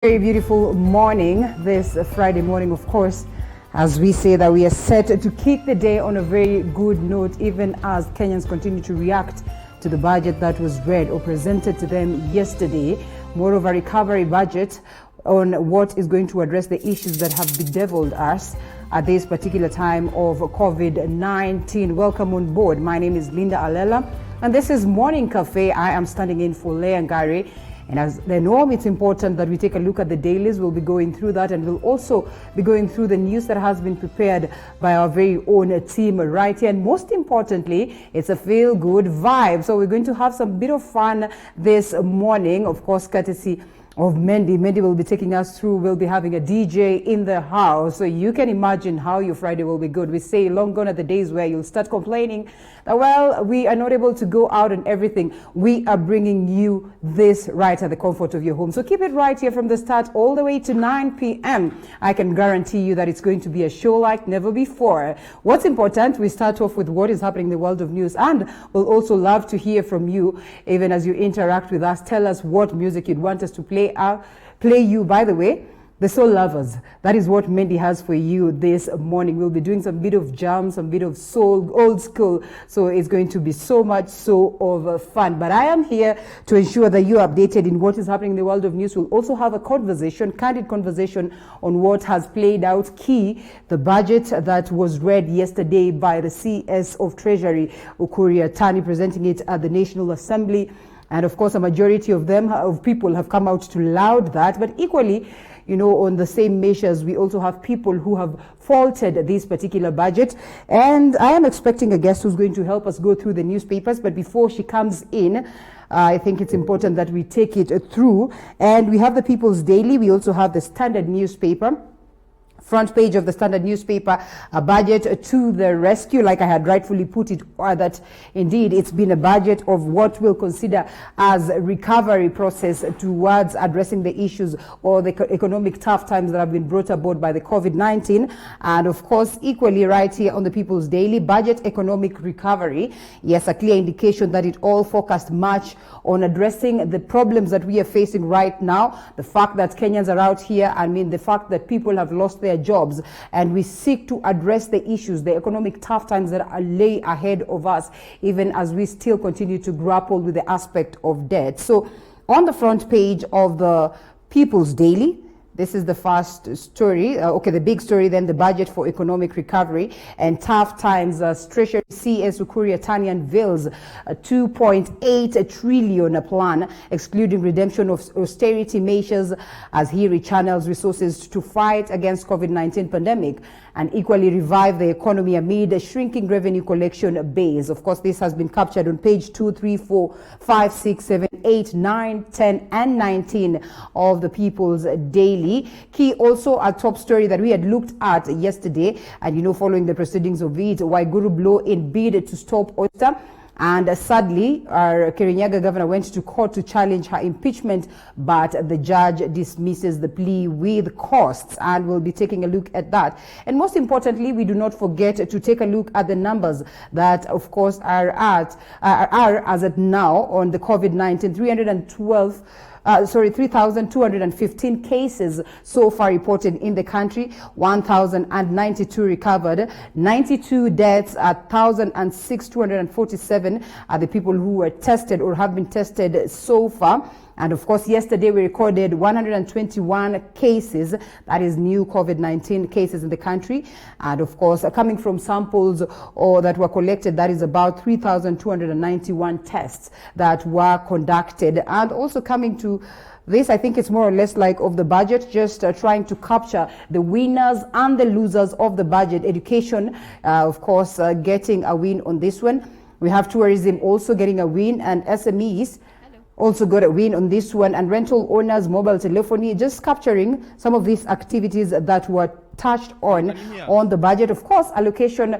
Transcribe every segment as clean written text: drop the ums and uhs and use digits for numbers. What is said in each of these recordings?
Very beautiful morning this Friday morning, of course, as we say that we are set to kick the day on a very good note, even as Kenyans continue to react to the budget that was read or presented to them yesterday. More of a recovery budget on what is going to address the issues that have bedeviled us at this particular time of COVID-19. Welcome on board. My name is Linda Alela, and this is Morning Cafe. I am standing in for Leah Ngari. And as the norm, it's important that we take a look at the dailies. We'll be going through that, and we'll also be going through the news that has been prepared by our very own team right here. And most importantly, it's a feel-good vibe. So we're going to have some bit of fun this morning, of course, courtesy of Mendy. Mendy will be taking us through. We'll be having a DJ in the house. So you can imagine how your Friday will be good. We say long gone are the days where you'll start complaining that, well, we are not able to go out and everything. We are bringing you this right at the comfort of your home. So keep it right here from the start all the way to 9 p.m. I can guarantee you that it's going to be a show like never before. What's important, we start off with what is happening in the world of news, and we'll also love to hear from you, even as you interact with us. Tell us what music you'd want us to play you. By the way, the soul lovers, that is what Mendy has for you this morning. We'll be doing some bit of jam, some bit of soul, old school. So it's going to be so much of fun. But I am here to ensure that you're updated in what is happening in the world of news. We'll also have a conversation, candid conversation on what has played out. Key, the budget that was read yesterday by the CS of Treasury, Ukur Yatani, presenting it at the National Assembly. And of course, a majority of people have come out to laud that. But equally, you know, on the same measures, we also have people who have faulted this particular budget. And I am expecting a guest who's going to help us go through the newspapers. But before she comes in, I think it's important that we take it through. And we have the People's Daily. We also have the Standard newspaper. Front page of the Standard newspaper, a budget to the rescue, like I had rightfully put it, or that indeed it's been a budget of what we'll consider as a recovery process towards addressing the issues or the economic tough times that have been brought about by the COVID-19. And of course, equally right here on the People's Daily, budget economic recovery. Yes, a clear indication that it all focused much on addressing the problems that we are facing right now. The fact that Kenyans are out here, the fact that people have lost their jobs, and we seek to address the issues, the economic tough times that lay ahead of us, even as we still continue to grapple with the aspect of debt. So on the front page of the People's Daily, this is the first story. The big story, then the budget for economic recovery and tough times. Treasury CS Ukur Yatani unveils a 2.8 trillion plan, excluding redemption of austerity measures, as he rechannels resources to fight against COVID-19 pandemic and equally revive the economy amid a shrinking revenue collection base. Of course, this has been captured on page 2, 3, 4, 5, 6, 7, 8, 9, 10, and 19 of the People's Daily. Key also a top story that we had looked at yesterday, and following the proceedings of it, Waiguru blow in bid to stop oyster. And sadly, our Kirinyaga governor went to court to challenge her impeachment, but the judge dismisses the plea with costs, and we'll be taking a look at that. And most importantly, we do not forget to take a look at the numbers that, of course, are as at now on the COVID-19, 3,215 cases so far reported in the country, 1,092 recovered, 92 deaths, 1,247 are the people who were tested or have been tested so far. And of course, yesterday we recorded 121 cases, that is new COVID-19 cases in the country. And of course, coming from samples that were collected, that is about 3,291 tests that were conducted. And also coming to this, I think it's more or less like of the budget, just trying to capture the winners and the losers of the budget. Education, of course, getting a win on this one. We have tourism also getting a win, and SMEs also got a win on this one, and rental owners, mobile telephony, just capturing some of these activities that were touched on the budget. Of course, allocation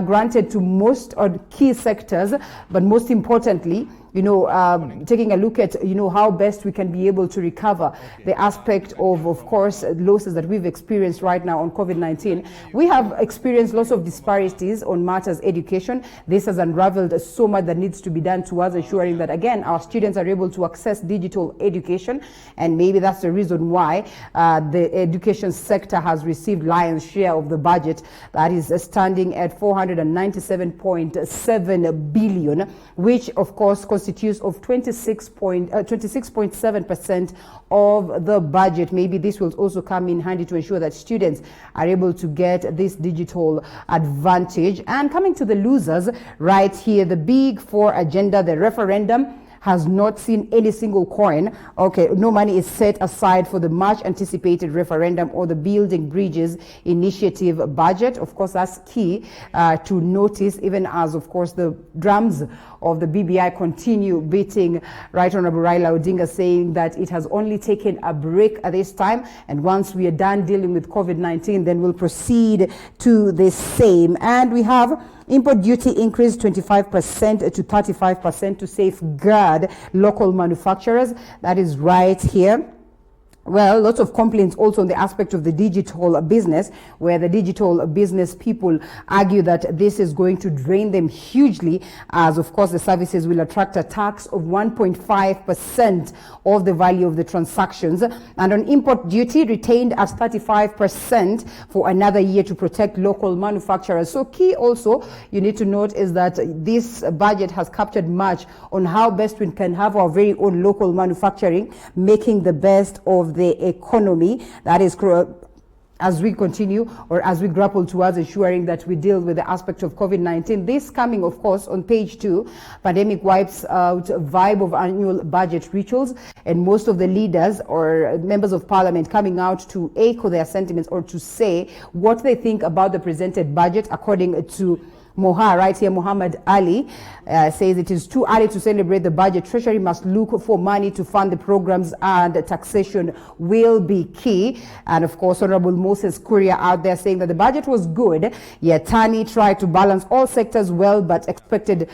granted to most key sectors, but most importantly, taking a look at, how best we can be able to recover the aspect of course, losses that we've experienced right now on COVID-19. We have experienced lots of disparities on matters education. This has unraveled so much that needs to be done towards ensuring that, again, our students are able to access digital education. And maybe that's the reason why the education sector has received lion's share of the budget, that is standing at 497.7 billion, which of course constitutes of 26.7% of the budget. Maybe this will also come in handy to ensure that students are able to get this digital advantage. And coming to the losers right here, the Big Four agenda, the referendum has not seen any single coin. Okay, no money is set aside for the much anticipated referendum or the Building Bridges initiative budget. Of course, that's key to notice, even as, of course, the drums of the BBI continue beating. Right Honorable Raila Odinga saying that it has only taken a break at this time, and once we are done dealing with COVID-19, then we'll proceed to the same. And we have import duty increased 25% to 35% to safeguard local manufacturers. That is right here. Well, lots of complaints also on the aspect of the digital business, where the digital business people argue that this is going to drain them hugely, as of course the services will attract a tax of 1.5% of the value of the transactions. And on import duty, retained at 35% for another year to protect local manufacturers. So key also, you need to note, is that this budget has captured much on how best we can have our very own local manufacturing, making the best of the economy. That is as we continue, or as we grapple towards ensuring that we deal with the aspect of COVID-19. This coming, of course, on page 2, pandemic wipes out vibe of annual budget rituals, and most of the leaders or members of parliament coming out to echo their sentiments or to say what they think about the presented budget. According to Moha, right here, Muhammad Ali says it is too early to celebrate the budget. Treasury must look for money to fund the programs, and taxation will be key. And of course, Honorable Moses Kuria out there saying that the budget was good, yet Tani tried to balance all sectors well, but expected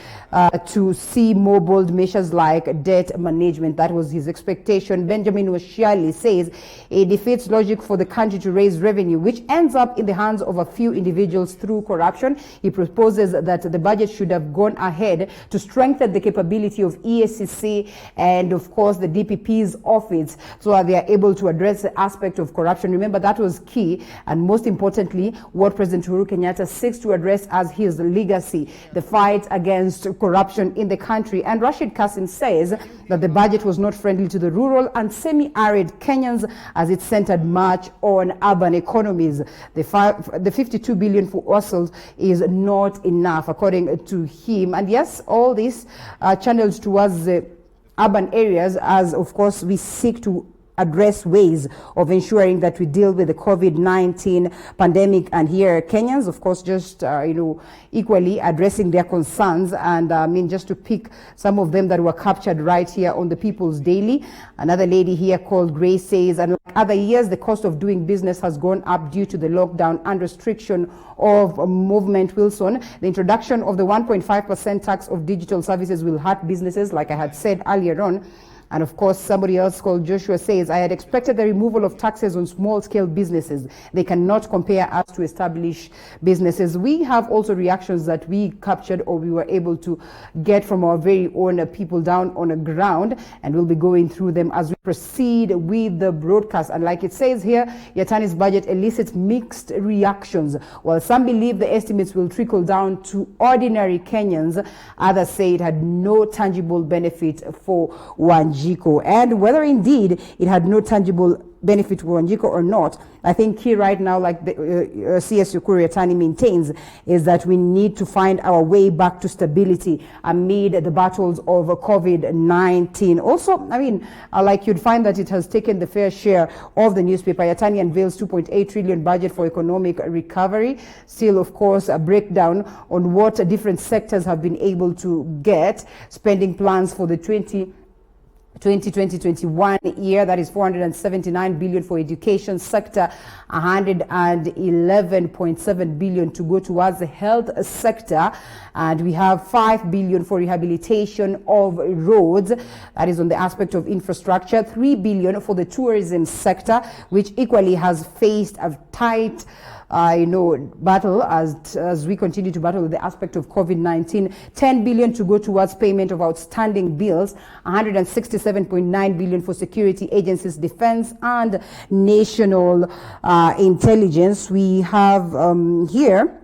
to see more bold measures like debt management. That was his expectation. Benjamin Washiali says it defeats logic for the country to raise revenue, which ends up in the hands of a few individuals through corruption. He proposed that the budget should have gone ahead to strengthen the capability of EACC and, of course, the DPP's office, so that they are able to address the aspect of corruption. Remember, that was key, and most importantly, what President Uhuru Kenyatta seeks to address as his legacy, the fight against corruption in the country. And Rashid Kassim says that the budget was not friendly to the rural and semi-arid Kenyans, as it centered much on urban economies. The 52 billion for Ossels is not enough, according to him. And yes, all this channels towards the urban areas, as of course we seek to address ways of ensuring that we deal with the COVID-19 pandemic. And here Kenyans, of course, just equally addressing their concerns. And just to pick some of them that were captured right here on the People's Daily. Another lady here called Grace says, and like other years, the cost of doing business has gone up due to the lockdown and restriction of movement. Wilson, the introduction of the 1.5% tax of digital services will hurt businesses, like I had said earlier on. And of course, somebody else called Joshua says, I had expected the removal of taxes on small-scale businesses. They cannot compare us to established businesses. We have also reactions that we captured, or we were able to get from our very own people down on the ground, and we'll be going through them as we proceed with the broadcast. And like it says here, Yatani's budget elicits mixed reactions. While some believe the estimates will trickle down to ordinary Kenyans, others say it had no tangible benefit for Wanjiku. And whether indeed it had no tangible benefit for Wanjiku or not, I think key right now, like the CS Ukur Yatani maintains, is that we need to find our way back to stability amid the battles of COVID-19. Also, like you'd find that it has taken the fair share of the newspaper. Yatani unveils 2.8 trillion budget for economic recovery. Still, of course, a breakdown on what different sectors have been able to get. Spending plans for the 2020-21 year, that is 479 billion for education sector, 111.7 billion to go towards the health sector, and we have 5 billion for rehabilitation of roads, that is on the aspect of infrastructure, 3 billion for the tourism sector, which equally has faced a tight battle as we continue to battle with the aspect of COVID-19. 10 billion to go towards payment of outstanding bills, 167.9 billion for security agencies, defense and national intelligence. We have here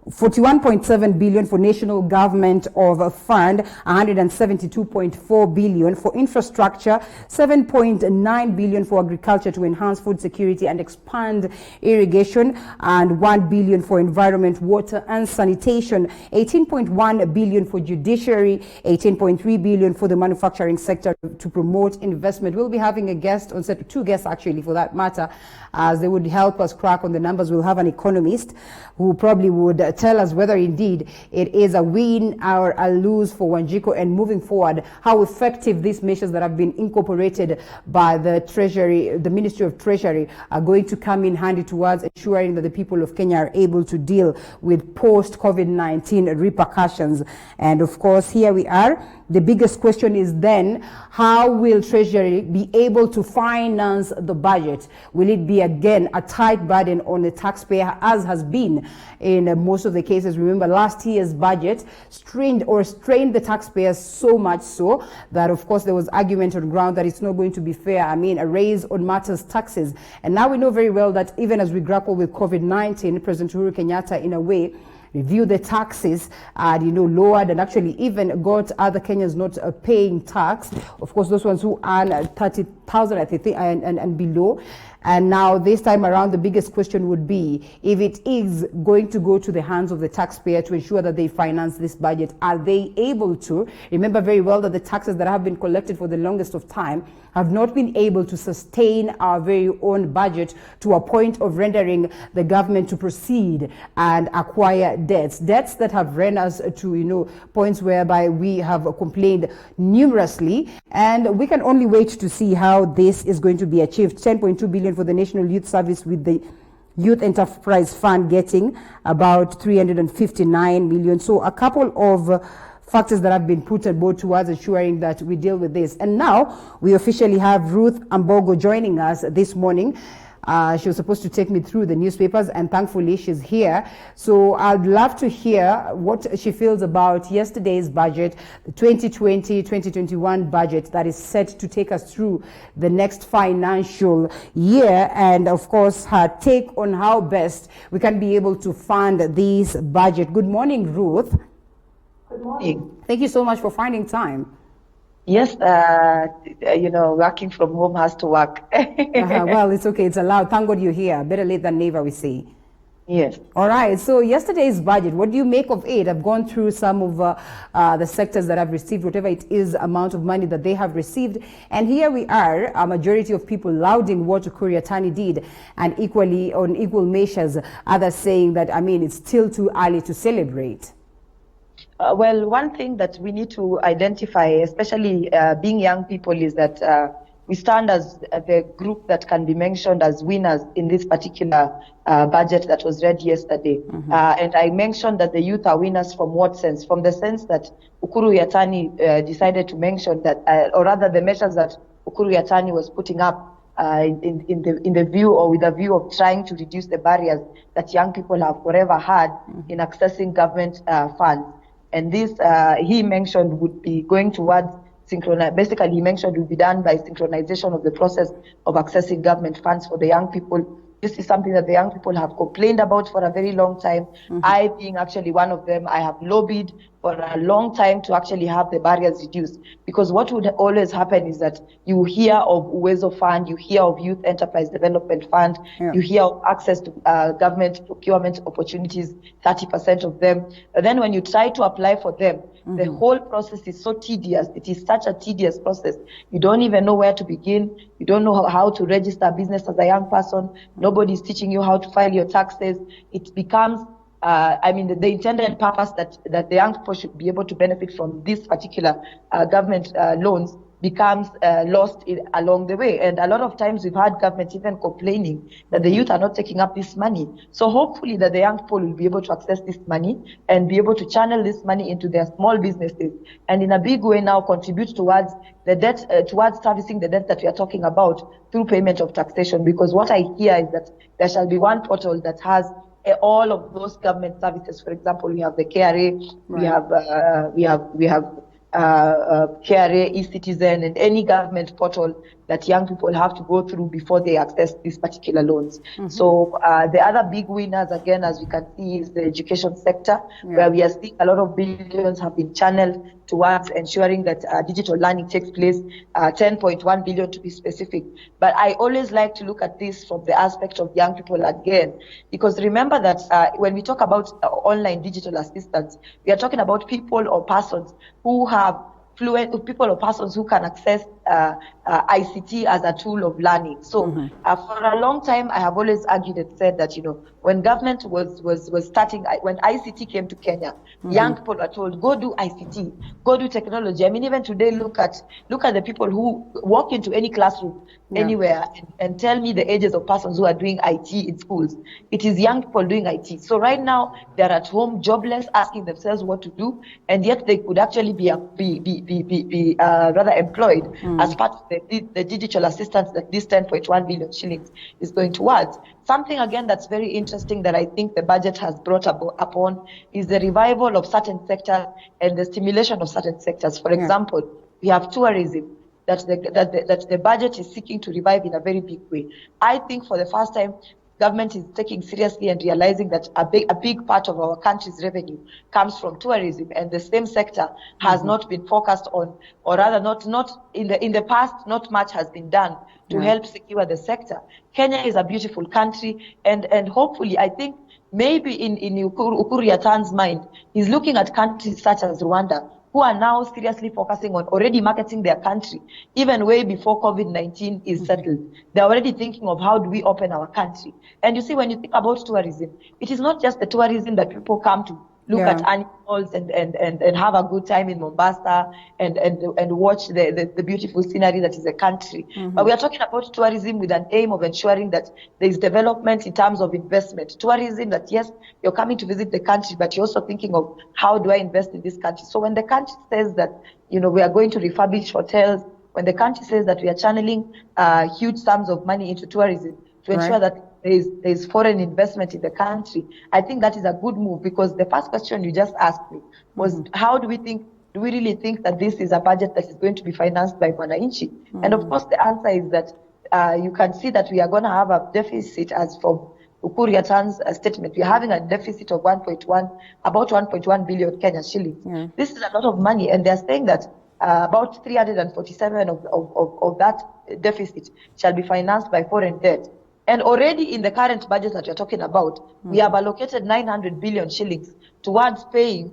41.7 billion for national government of fund, 172.4 billion for infrastructure, 7.9 billion for agriculture to enhance food security and expand irrigation, and 1 billion for environment, water and sanitation, 18.1 billion for judiciary, 18.3 billion for the manufacturing sector to promote investment. We'll be having a guest on set, two guests actually for that matter, as they would help us crack on the numbers. We'll have an economist who probably would tell us whether indeed it is a win or a lose for Wanjiku, and moving forward, how effective these measures that have been incorporated by the Treasury, the Ministry of Treasury, are going to come in handy towards ensuring that the people of Kenya are able to deal with post-COVID-19 repercussions. And of course, here we are. The biggest question is then, how will Treasury be able to finance the budget? Will it be again a tight burden on the taxpayer, as has been in most of the cases? Remember, last year's budget strained the taxpayers so much so that, of course, there was argument on ground that it's not going to be fair. I mean, a raise on matters taxes. And now we know very well that even as we grapple with COVID-19, President Uhuru Kenyatta, in a way, reviewed the taxes and lowered and actually even got other Kenyans not paying tax. Of course, those ones who earn 30,000 I think and below. And now this time around, the biggest question would be, if it is going to go to the hands of the taxpayer to ensure that they finance this budget, are they able to? Remember very well that the taxes that have been collected for the longest of time have not been able to sustain our very own budget to a point of rendering the government to proceed and acquire debts that have run us to points whereby we have complained numerously. And we can only wait to see how this is going to be achieved. 10.2 billion for the National Youth Service, with the Youth Enterprise Fund getting about 359 million. So a couple of factors that have been put on board towards ensuring that we deal with this. And now we officially have Ruth Ambogo joining us this morning. She was supposed to take me through the newspapers, and thankfully she's here. So I'd love to hear what she feels about yesterday's budget, the 2020-2021 budget that is set to take us through the next financial year, and of course her take on how best we can be able to fund this budget. Good morning, Ruth. Good morning. Thank you so much for finding time. Yes, working from home has to work. Well, it's okay. It's allowed. Thank God you're here. Better late than never, we say. Yes. All right. So yesterday's budget, what do you make of it? I've gone through some of the sectors that have received whatever it is amount of money that they have received. And here we are, a majority of people lauding what Ukur Yatani did, and equally on equal measures, others saying that, it's still too early to celebrate. Well, one thing that we need to identify, especially being young people, is that we stand as the group that can be mentioned as winners in this particular budget that was read yesterday. Mm-hmm. And I mentioned that the youth are winners from what sense? From the sense that Ukur Yatani decided to mention that, or rather the measures that Ukur Yatani was putting up in the view, or with a view of trying to reduce the barriers that young people have forever had in accessing government funds. And this, he mentioned, would be going towards basically he mentioned would be done by synchronization of the process of accessing government funds for the young people. This is something that the young people have complained about for a very long time. Mm-hmm. I, being actually one of them, I have lobbied for a long time to actually have the barriers reduced. Because what would always happen is that you hear of Uwezo Fund, you hear of Youth Enterprise Development Fund, you hear of access to government procurement opportunities, 30% of them. But then when you try to apply for them, the whole process is so tedious. It is such a tedious process. You don't even know where to begin. You don't know how to register a business as a young person. Nobody's teaching you how to file your taxes. It becomes the intended purpose that the young people should be able to benefit from this particular government loans becomes lost along the way. And a lot of times we've had governments even complaining that the youth are not taking up this money. So hopefully that the young people will be able to access this money and be able to channel this money into their small businesses, and in a big way now contribute towards the debt, towards servicing the debt that we are talking about through payment of taxation. Because what I hear is that there shall be one portal that has all of those government services. For example, we have the KRA, we have KRA, eCitizen, and any government portal that young people have to go through before they access these particular loans. So the other big winners, again, as we can see, is the education sector, where we are seeing a lot of billions have been channeled towards ensuring that digital learning takes place, 10.1 billion to be specific. But I always like to look at this from the aspect of young people again, because remember that when we talk about online digital assistance, we are talking about people or persons who have people or persons who can access ICT as a tool of learning. So for a long time, I have always argued and said that, when government was starting, when ICT came to Kenya, young people were told, go do ICT, go do technology. I mean, even today, look at the people who walk into any classroom anywhere and tell me the ages of persons who are doing IT in schools. It is young people doing IT. So right now, they're at home jobless, asking themselves what to do, and yet they could actually be rather employed as part of the digital assistance that this 10.1 billion shillings is going towards. Something, again, that's very interesting that I think the budget has brought upon is the revival of certain sectors and the stimulation of certain sectors. For example, we have tourism that the budget is seeking to revive in a very big way. I think for the first time, government is taking seriously and realizing that a big part of our country's revenue comes from tourism, and the same sector has not been focused on, or rather not in the past, not much has been done to help secure the sector. Kenya is a beautiful country, and hopefully, I think maybe in Ukur Yatani's mind, he's looking at countries such as Rwanda, who are now seriously focusing on already marketing their country, even way before COVID-19 is settled. They're already thinking of how do we open our country. And you see, when you think about tourism, it is not just the tourism that people come to look at animals and have a good time in Mombasa and watch the beautiful scenery that is a country. But we are talking about tourism with an aim of ensuring that there is development in terms of investment. Tourism that, yes, you're coming to visit the country, but you're also thinking of how do I invest in this country. So when the country says that, we are going to refurbish hotels, when the country says that we are channeling huge sums of money into tourism to ensure that there is foreign investment in the country, I think that is a good move, because the first question you just asked me was, how do we really think that this is a budget that is going to be financed by Mwananchi? And of course, the answer is that you can see that we are going to have a deficit, as from Ukur Yatani's statement. We are having a deficit of about 1.1 billion Kenya shillings. This is a lot of money, and they're saying that about 347 of that deficit shall be financed by foreign debt. And already in the current budget that you're talking about, we have allocated 900 billion shillings towards paying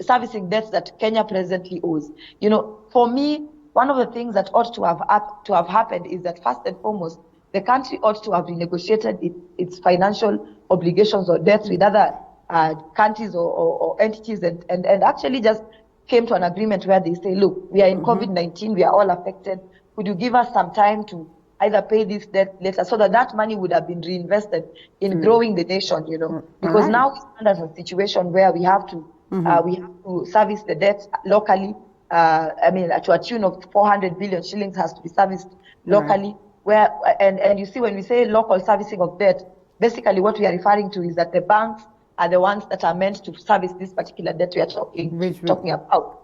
servicing debts that Kenya presently owes. For me, one of the things that ought to have happened is that, first and foremost, the country ought to have renegotiated its financial obligations or debts with other countries or entities, and actually just came to an agreement where they say, look, we are in COVID-19, we are all affected. Could you give us some time to either pay this debt later, so that money would have been reinvested in growing the nation, because now we stand at a situation where we have to service the debt locally. To a tune of 400 billion shillings has to be serviced locally. And you see, when we say local servicing of debt, basically what we are referring to is that the banks are the ones that are meant to service this particular debt we are talking about.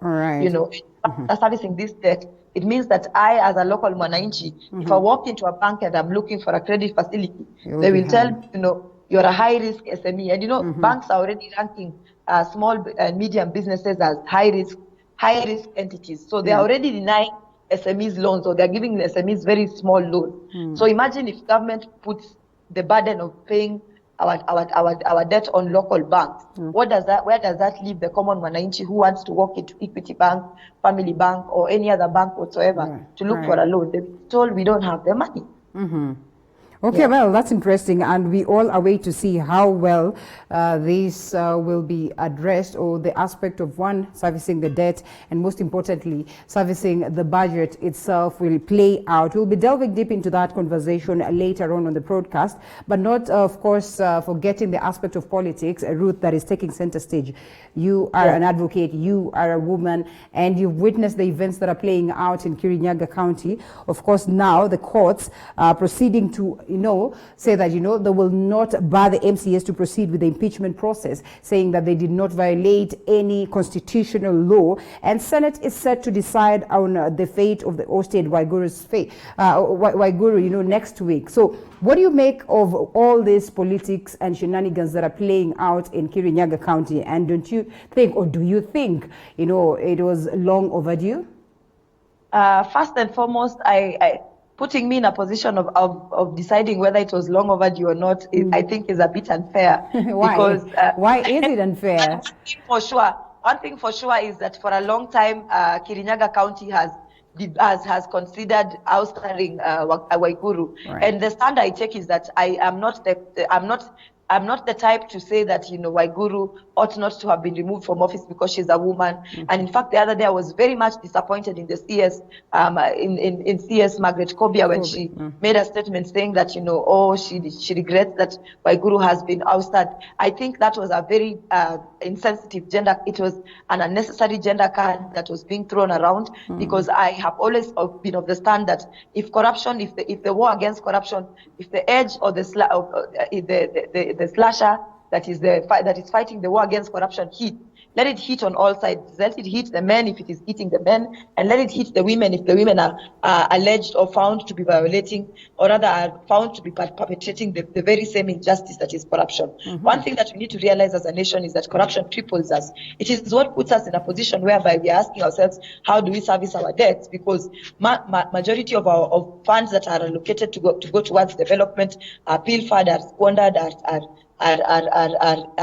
After servicing this debt, it means that I, as a local Mwananchi, if I walk into a bank and I'm looking for a credit facility, they will tell me, you're a high-risk SME. And, banks are already ranking small and medium businesses as high-risk entities. So they are already denying SMEs loans, or they're giving the SMEs very small loans. So imagine if government puts the burden of paying our debt on local banks. Where does that leave the common Mwananchi who wants to walk into Equity Bank, Family Bank, or any other bank whatsoever to look for a loan? They're told we don't have the money. Okay, Yeah. well, that's interesting, and we all await to see how well this will be addressed, or the aspect of one, servicing the debt, and most importantly, servicing the budget itself will play out. We'll be delving deep into that conversation later on the broadcast, but not, of course, forgetting the aspect of politics, Ruth, that is taking center stage. You are an advocate, you are a woman, and you've witnessed the events that are playing out in Kirinyaga County. Of course, now the courts are proceeding to say that, they will not bar the MCAs to proceed with the impeachment process, saying that they did not violate any constitutional law. And Senate is set to decide on the fate of the ousted Waiguru's fate, Waiguru, next week. So what do you make of all this politics and shenanigans that are playing out in Kirinyaga County? And don't you think, or do you think, it was long overdue? First and foremost, putting me in a position of deciding whether it was long overdue or not, I think is a bit unfair. Why? Because, why is it unfair? One thing for sure is that for a long time, Kirinyaga County has considered ousting Waiguru. Right. And the stand I take is that I'm not the type to say that, Waiguru ought not to have been removed from office because she's a woman. Mm-hmm. And in fact, the other day I was very much disappointed in the CS, in CS Margaret Kobia when she made a statement saying that, she regrets that Waiguru has been ousted. I think that was a very insensitive it was an unnecessary gender card that was being thrown around, because I have always been of the stand that if corruption, if the war against corruption, if the edge or the slasher that is fighting the war against corruption let it hit on all sides. Let it hit the men if it is hitting the men, and let it hit the women if the women are alleged or found to be violating, or rather are found to be perpetrating the very same injustice that is corruption. Mm-hmm. One thing that we need to realize as a nation is that corruption cripples us. It is what puts us in a position whereby we are asking ourselves, how do we service our debts? Because majority of funds that are allocated to go towards development are pilfered, are squandered, are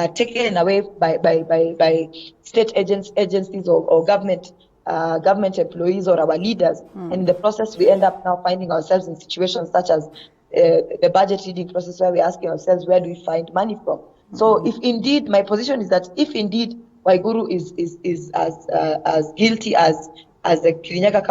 taken away by state agencies or government employees or our leaders. And in the process, we end up now finding ourselves in situations such as the budget reading process, where we're asking ourselves, where do we find money from? So if indeed, my position is that if indeed Waiguru is as guilty as the Kirinyaga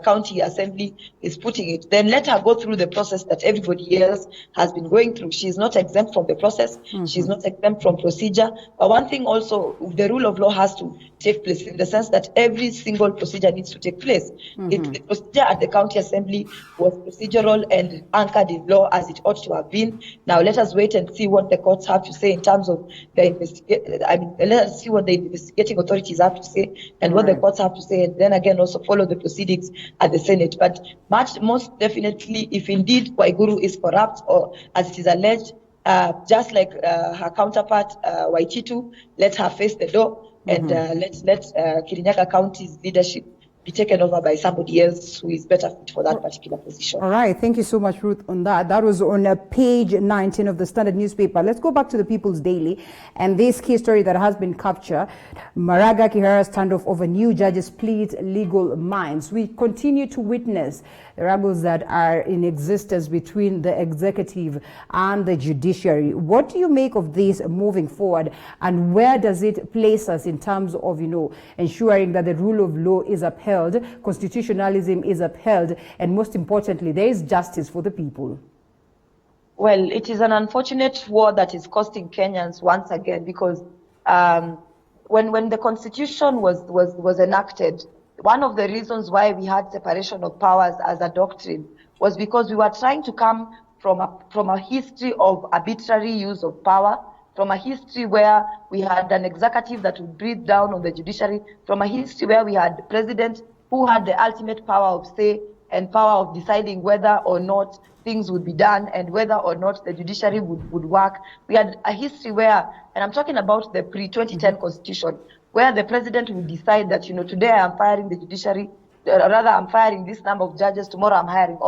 County Assembly is putting it, then let her go through the process that everybody else has been going through. She is not exempt from the process. Mm-hmm. She is not exempt from procedure. But one thing also, the rule of law has to take place, in the sense that every single procedure needs to take place. Mm-hmm. The procedure at the County Assembly was procedural and anchored in law as it ought to have been. Now let us wait and see what the courts have to say in terms of let us see what the investigating authorities have to say and what the courts have to say, and then again also follow the proceedings at the Senate. But most definitely, if indeed Waiguru is corrupt, or as it is alleged, just like her counterpart Waititu, let her face the door, and let Kirinyaga County's leadership be taken over by somebody else who is better fit for that particular position. All right. Thank you so much, Ruth, on that. That was on page 19 of the Standard newspaper. Let's go back to the People's Daily and this key story that has been captured. Maraga Kihara standoff over new judges plead legal minds. We continue to witness the rebels that are in existence between the executive and the judiciary. What do you make of this moving forward, and where does it place us in terms of, ensuring that the rule of law is upheld, constitutionalism is upheld, and most importantly, there is justice for the people? Well, it is an unfortunate war that is costing Kenyans once again, because when the Constitution was enacted, one of the reasons why we had separation of powers as a doctrine was because we were trying to come from a history of arbitrary use of power, from a history where we had an executive that would breathe down on the judiciary, from a history where we had the president who had the ultimate power of say and power of deciding whether or not things would be done and whether or not the judiciary would work. We had a history where, and I'm talking about the pre-2010 constitution, where the president would decide that, today I'm firing the judiciary, rather I'm firing this number of judges, tomorrow I'm hiring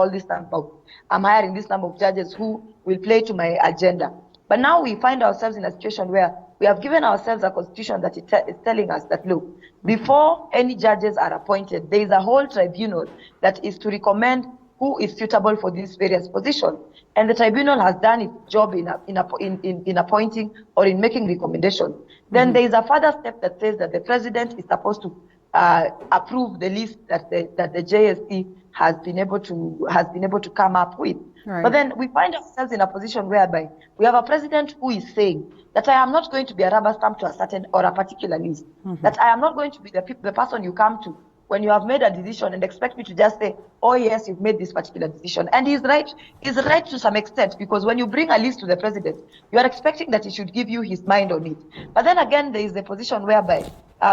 this number of judges who will play to my agenda. But now we find ourselves in a situation where we have given ourselves a constitution that is telling us that, look, before any judges are appointed, there is a whole tribunal that is to recommend who is suitable for these various positions. And the tribunal has done its job in appointing or in making recommendations. Then there is a further step that says that the president is supposed to approve the list that the JSC has been able to come up with. Right. But then we find ourselves in a position whereby we have a president who is saying that I am not going to be a rubber stamp to a certain or a particular list, that I am not going to be the person you come to when you have made a decision and expect me to just say, oh yes, you've made this particular decision. And he's right to some extent, because when you bring a list to the president, you are expecting that he should give you his mind on it. But then again, there is a position whereby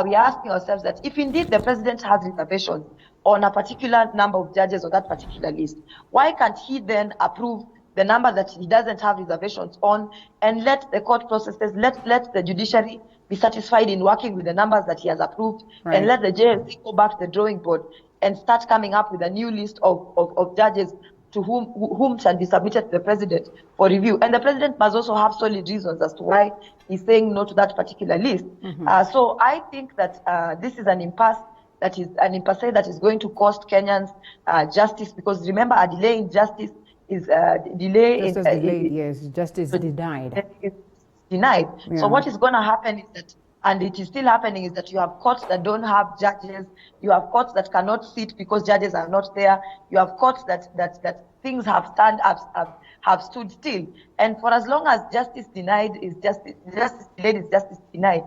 we are asking ourselves that if indeed the president has reservations on a particular number of judges on that particular list, why can't he then approve the number that he doesn't have reservations on, and let the court processes, let the judiciary be satisfied in working with the numbers that he has approved, and let the JSC go back to the drawing board and start coming up with a new list of judges to whom shall be submitted to the president for review. And the president must also have solid reasons as to why he's saying no to that particular list. So I think that this is an impasse that is going to cost Kenyans justice, because remember, a delay in justice is justice denied. Denied. Yeah. So what is going to happen is that, and it is still happening, is that you have courts that don't have judges, you have courts that cannot sit because judges are not there, you have courts that things have stood still. And for as long as justice delayed is justice denied.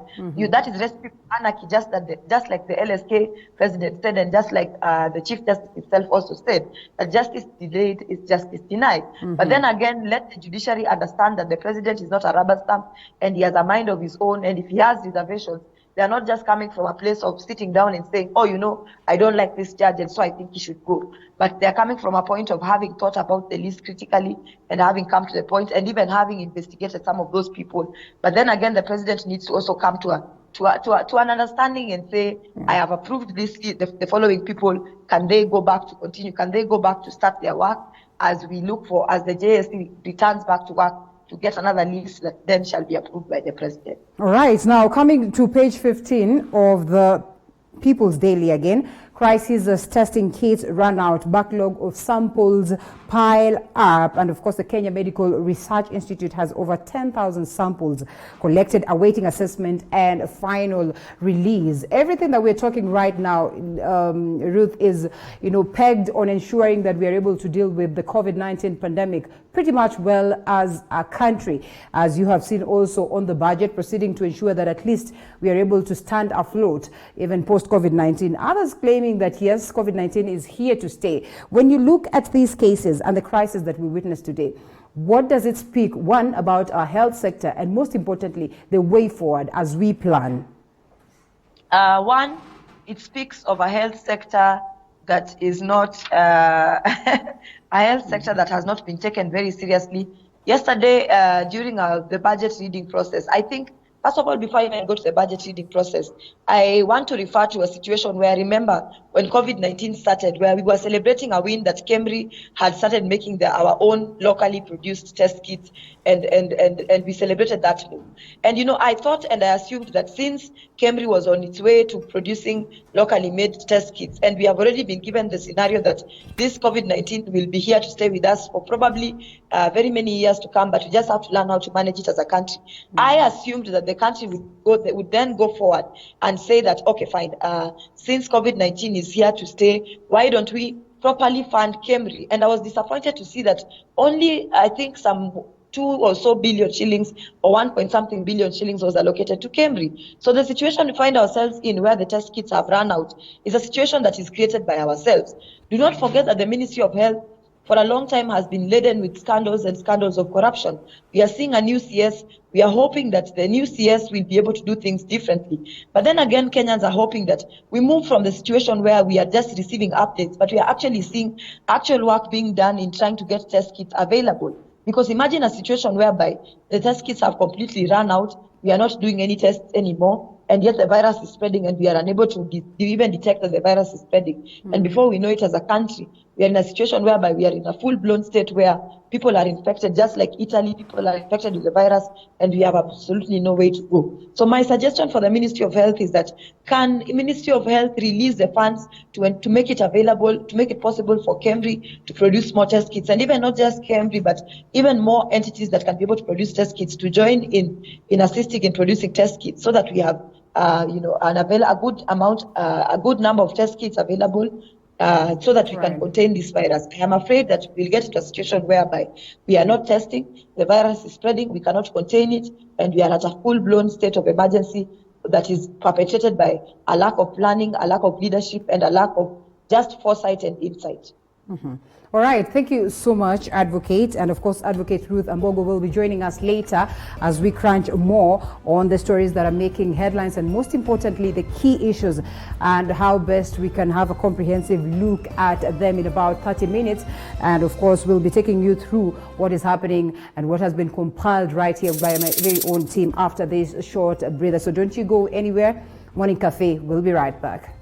That is recipe for anarchy, just like the LSK president said, and just like the Chief Justice himself also said, that justice delayed is justice denied. But then again, let the judiciary understand that the president is not a rubber stamp, and he has a mind of his own, and if he has reservations, they are not just coming from a place of sitting down and saying, oh, I don't like this judge, and so I think he should go. But they are coming from a point of having thought about the list critically and having come to the point and even having investigated some of those people. But then again, the president needs to also come to an understanding and say, I have approved this, the following people, can they go back to continue? Can they go back to start their work as the JSC returns back to work, to get another list that then shall be approved by the president. All right, now coming to page 15 of the People's Daily again. Crisis testing kits run out, backlog of samples pile up, and of course the Kenya Medical Research Institute has over 10,000 samples collected, awaiting assessment and final release. Everything that we're talking right now, Ruth, is pegged on ensuring that we are able to deal with the COVID-19 pandemic pretty much well as a country, as you have seen also on the budget, proceeding to ensure that at least we are able to stand afloat even post-COVID-19. Others claiming that yes, COVID-19 is here to stay. When you look at these cases and the crisis that we witness today, what does it speak, one, about our health sector, and most importantly, the way forward as we plan? One, it speaks of a health sector that is not a health sector that has not been taken very seriously. Yesterday, during the budget reading process, I think, first of all, before I even go to the budget reading process, I want to refer to a situation where, remember, when COVID-19 started, where we were celebrating a win that KEMRI had started making our own locally produced test kits, and we celebrated that move. And, I thought and I assumed that since KEMRI was on its way to producing locally made test kits, and we have already been given the scenario that this COVID-19 will be here to stay with us for probably very many years to come, but we just have to learn how to manage it as a country. I assumed that the country would then go forward and say that, okay, fine, since COVID-19 is here to stay, why don't we properly fund KEMRI? And I was disappointed to see that only, I think, some 2 or so billion shillings or 1-point-something billion shillings was allocated to KEMRI. So the situation we find ourselves in, where the test kits have run out, is a situation that is created by ourselves. Do not forget that the Ministry of Health for a long time has been laden with scandals and scandals of corruption. We are seeing a new CS. We are hoping that the new CS will be able to do things differently. But then again, Kenyans are hoping that we move from the situation where we are just receiving updates, but we are actually seeing actual work being done in trying to get test kits available. Because imagine a situation whereby the test kits have completely run out, we are not doing any tests anymore, and yet the virus is spreading and we are unable to even detect that the virus is spreading. And before we know it, as a country, We are in a situation whereby we are in a full-blown state where people are infected, just like Italy, people are infected with the virus, and we have absolutely no way to go. So my suggestion for the Ministry of Health is that can Ministry of Health release the funds to make it available, to make it possible for KEMRI to produce more test kits, and even not just KEMRI, but even more entities that can be able to produce test kits to join in assisting in producing test kits, so that we have a good number of test kits available, so that we can contain this virus. I am afraid that we'll get into a situation whereby we are not testing, the virus is spreading, we cannot contain it, and we are at a full-blown state of emergency that is perpetrated by a lack of planning, a lack of leadership, and a lack of just foresight and insight. All right, thank you so much, Advocate. And of course, Advocate Ruth Ambogo will be joining us later as we crunch more on the stories that are making headlines, and most importantly, the key issues and how best we can have a comprehensive look at them in about 30 minutes. And of course, we'll be taking you through what is happening and what has been compiled right here by my very own team after this short breather. So don't you go anywhere. Morning Cafe, we'll be right back.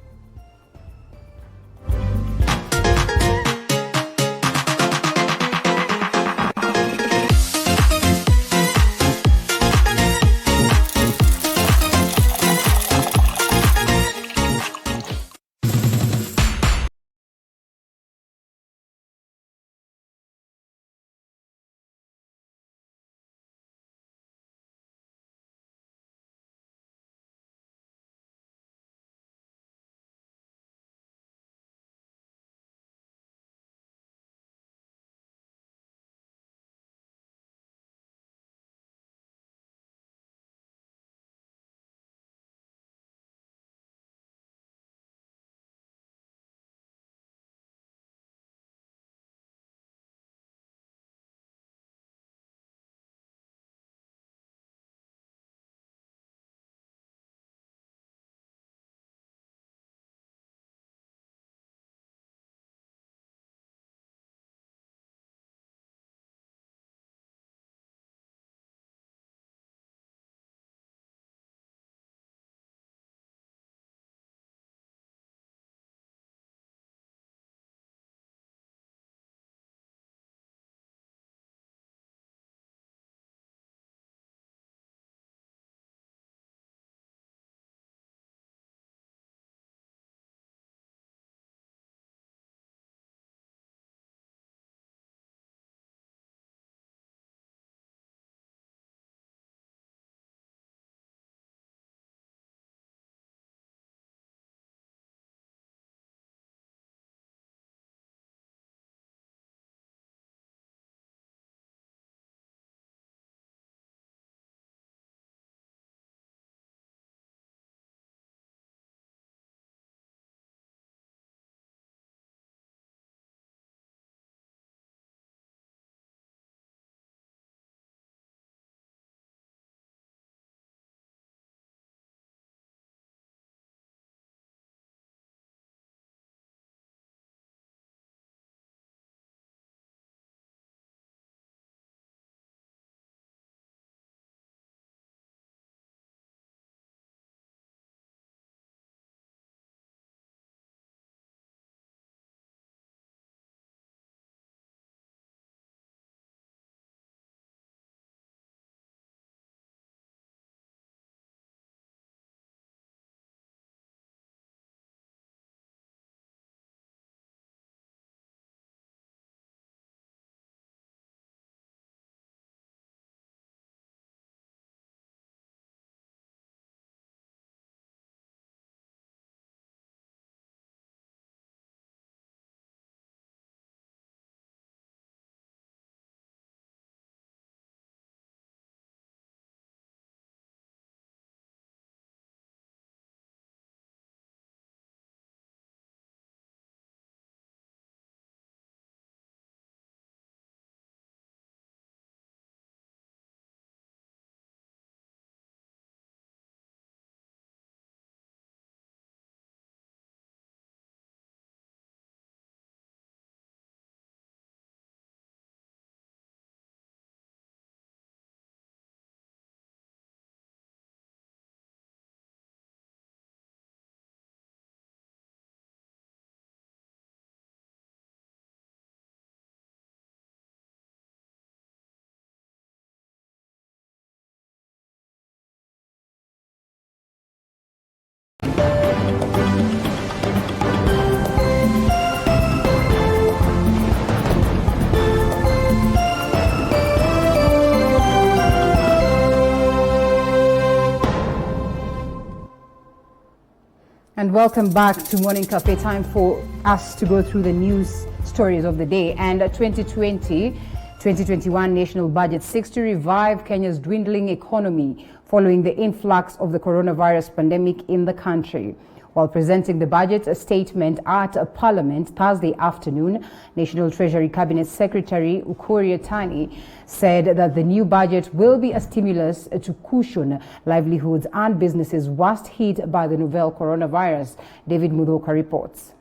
And welcome back to Morning Cafe. Time for us to go through the news stories of the day. And 2020-2021 national budget seeks to revive Kenya's dwindling economy following the influx of the coronavirus pandemic in the country. While presenting the budget statement at Parliament Thursday afternoon, National Treasury Cabinet Secretary Ukur Yatani said that the new budget will be a stimulus to cushion livelihoods and businesses worst hit by the novel coronavirus. David Mudhoka reports.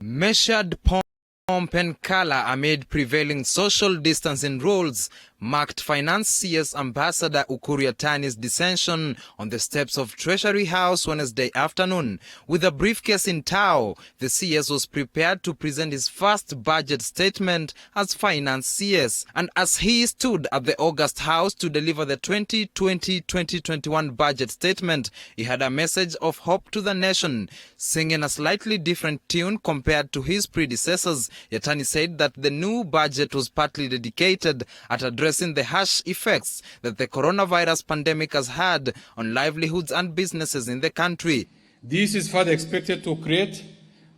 Measured pomp and color amid prevailing social distancing rules marked Finance CS Ambassador Ukur Yatani's descension on the steps of Treasury House Wednesday afternoon. With a briefcase in tow, the CS was prepared to present his first budget statement as Finance CS. And as he stood at the August House to deliver the 2020-2021 budget statement, he had a message of hope to the nation. Singing a slightly different tune compared to his predecessors, Yatani said that the new budget was partly dedicated at addressing the harsh effects that the coronavirus pandemic has had on livelihoods and businesses in the country. This is further expected to create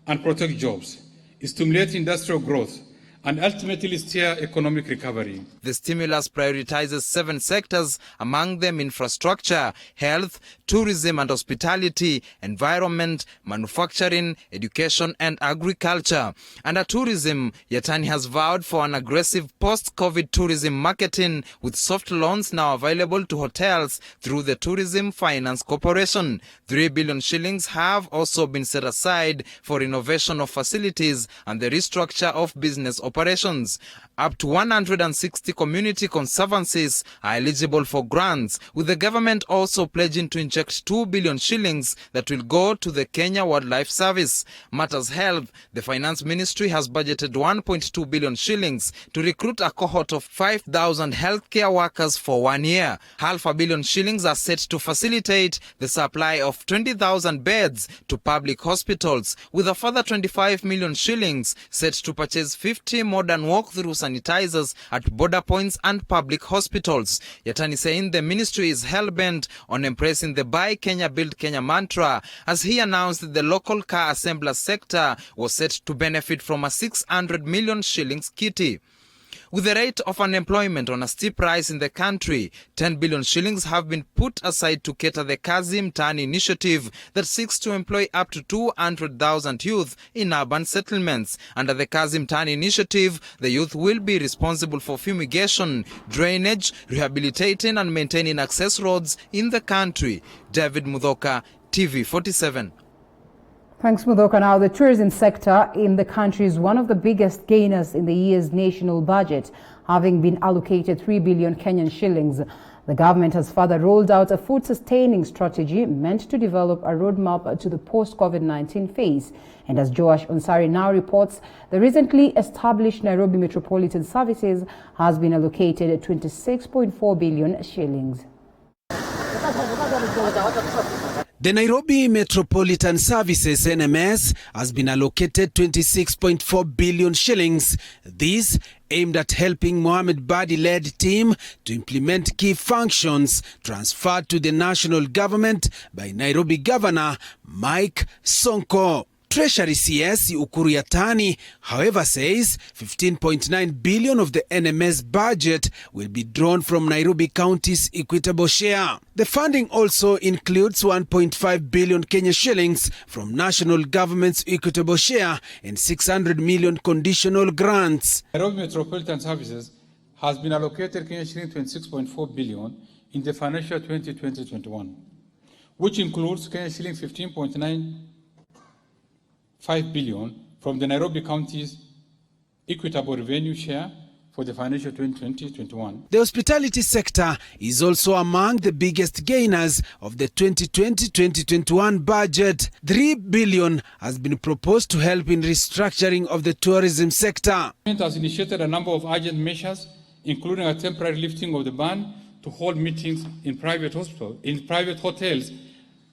and protect jobs, stimulate industrial growth, and ultimately steer economic recovery. The stimulus prioritizes 7 sectors, among them infrastructure, health, tourism and hospitality, environment, manufacturing, education and agriculture. Under tourism, Yatani has vowed for an aggressive post-COVID tourism marketing, with soft loans now available to hotels through the Tourism Finance Corporation. 3 billion shillings have also been set aside for renovation of facilities and the restructure of business operations. Up to 160 community conservancies are eligible for grants, with the government also pledging to inject 2 billion shillings that will go to the Kenya Wildlife Service. Matters Health, the Finance Ministry has budgeted 1.2 billion shillings to recruit a cohort of 5,000 healthcare workers for 1 year. $500 million shillings are set to facilitate the supply of 20,000 beds to public hospitals, with a further 25 million shillings set to purchase 50 modern walk-through sanitizers at border points and public hospitals. Yatani saying the ministry is hell-bent on embracing the Buy Kenya, Build Kenya mantra, as he announced that the local car assembler sector was set to benefit from a 600 million shillings kitty. With the rate of unemployment on a steep rise in the country, 10 billion shillings have been put aside to cater the Kazi Mtaani initiative that seeks to employ up to 200,000 youth in urban settlements. Under the Kazi Mtaani initiative, the youth will be responsible for fumigation, drainage, rehabilitating and maintaining access roads in the country. David Mudhoka, TV47. Thanks, Mudhoka. Now, the tourism sector in the country is one of the biggest gainers in the year's national budget, having been allocated 3 billion Kenyan shillings. The government has further rolled out a food-sustaining strategy meant to develop a roadmap to the post-COVID-19 phase. And as Joash Onsari now reports, the recently established Nairobi Metropolitan Services has been allocated 26.4 billion shillings. The Nairobi Metropolitan Services NMS has been allocated 26.4 billion shillings. This aimed at helping Mohamed Badi-led team to implement key functions transferred to the national government by Nairobi Governor Mike Sonko. Treasury CS Ukur Yatani, however, says 15.9 billion of the NMS budget will be drawn from Nairobi County's equitable share. The funding also includes 1.5 billion Kenya shillings from national government's equitable share and 600 million conditional grants. Nairobi Metropolitan Services has been allocated Kenya shilling 26.4 billion in the financial 2020-21, which includes Kenya shilling 15.95 billion from the Nairobi County's equitable revenue share for the financial 2020-21. The hospitality sector is also among the biggest gainers of the 2020-2021 budget. 3 billion has been proposed to help in restructuring of the tourism sector. The government has initiated a number of urgent measures, including a temporary lifting of the ban to hold meetings in private hotels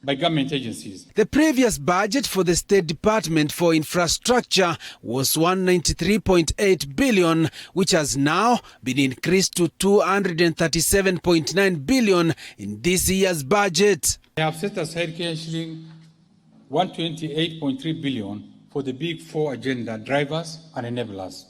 by government agencies. The previous budget for the State Department for Infrastructure was 193.8 billion, which has now been increased to 237.9 billion in this year's budget. They have set aside Kenya shilling 128.3 billion for the Big Four agenda drivers and enablers.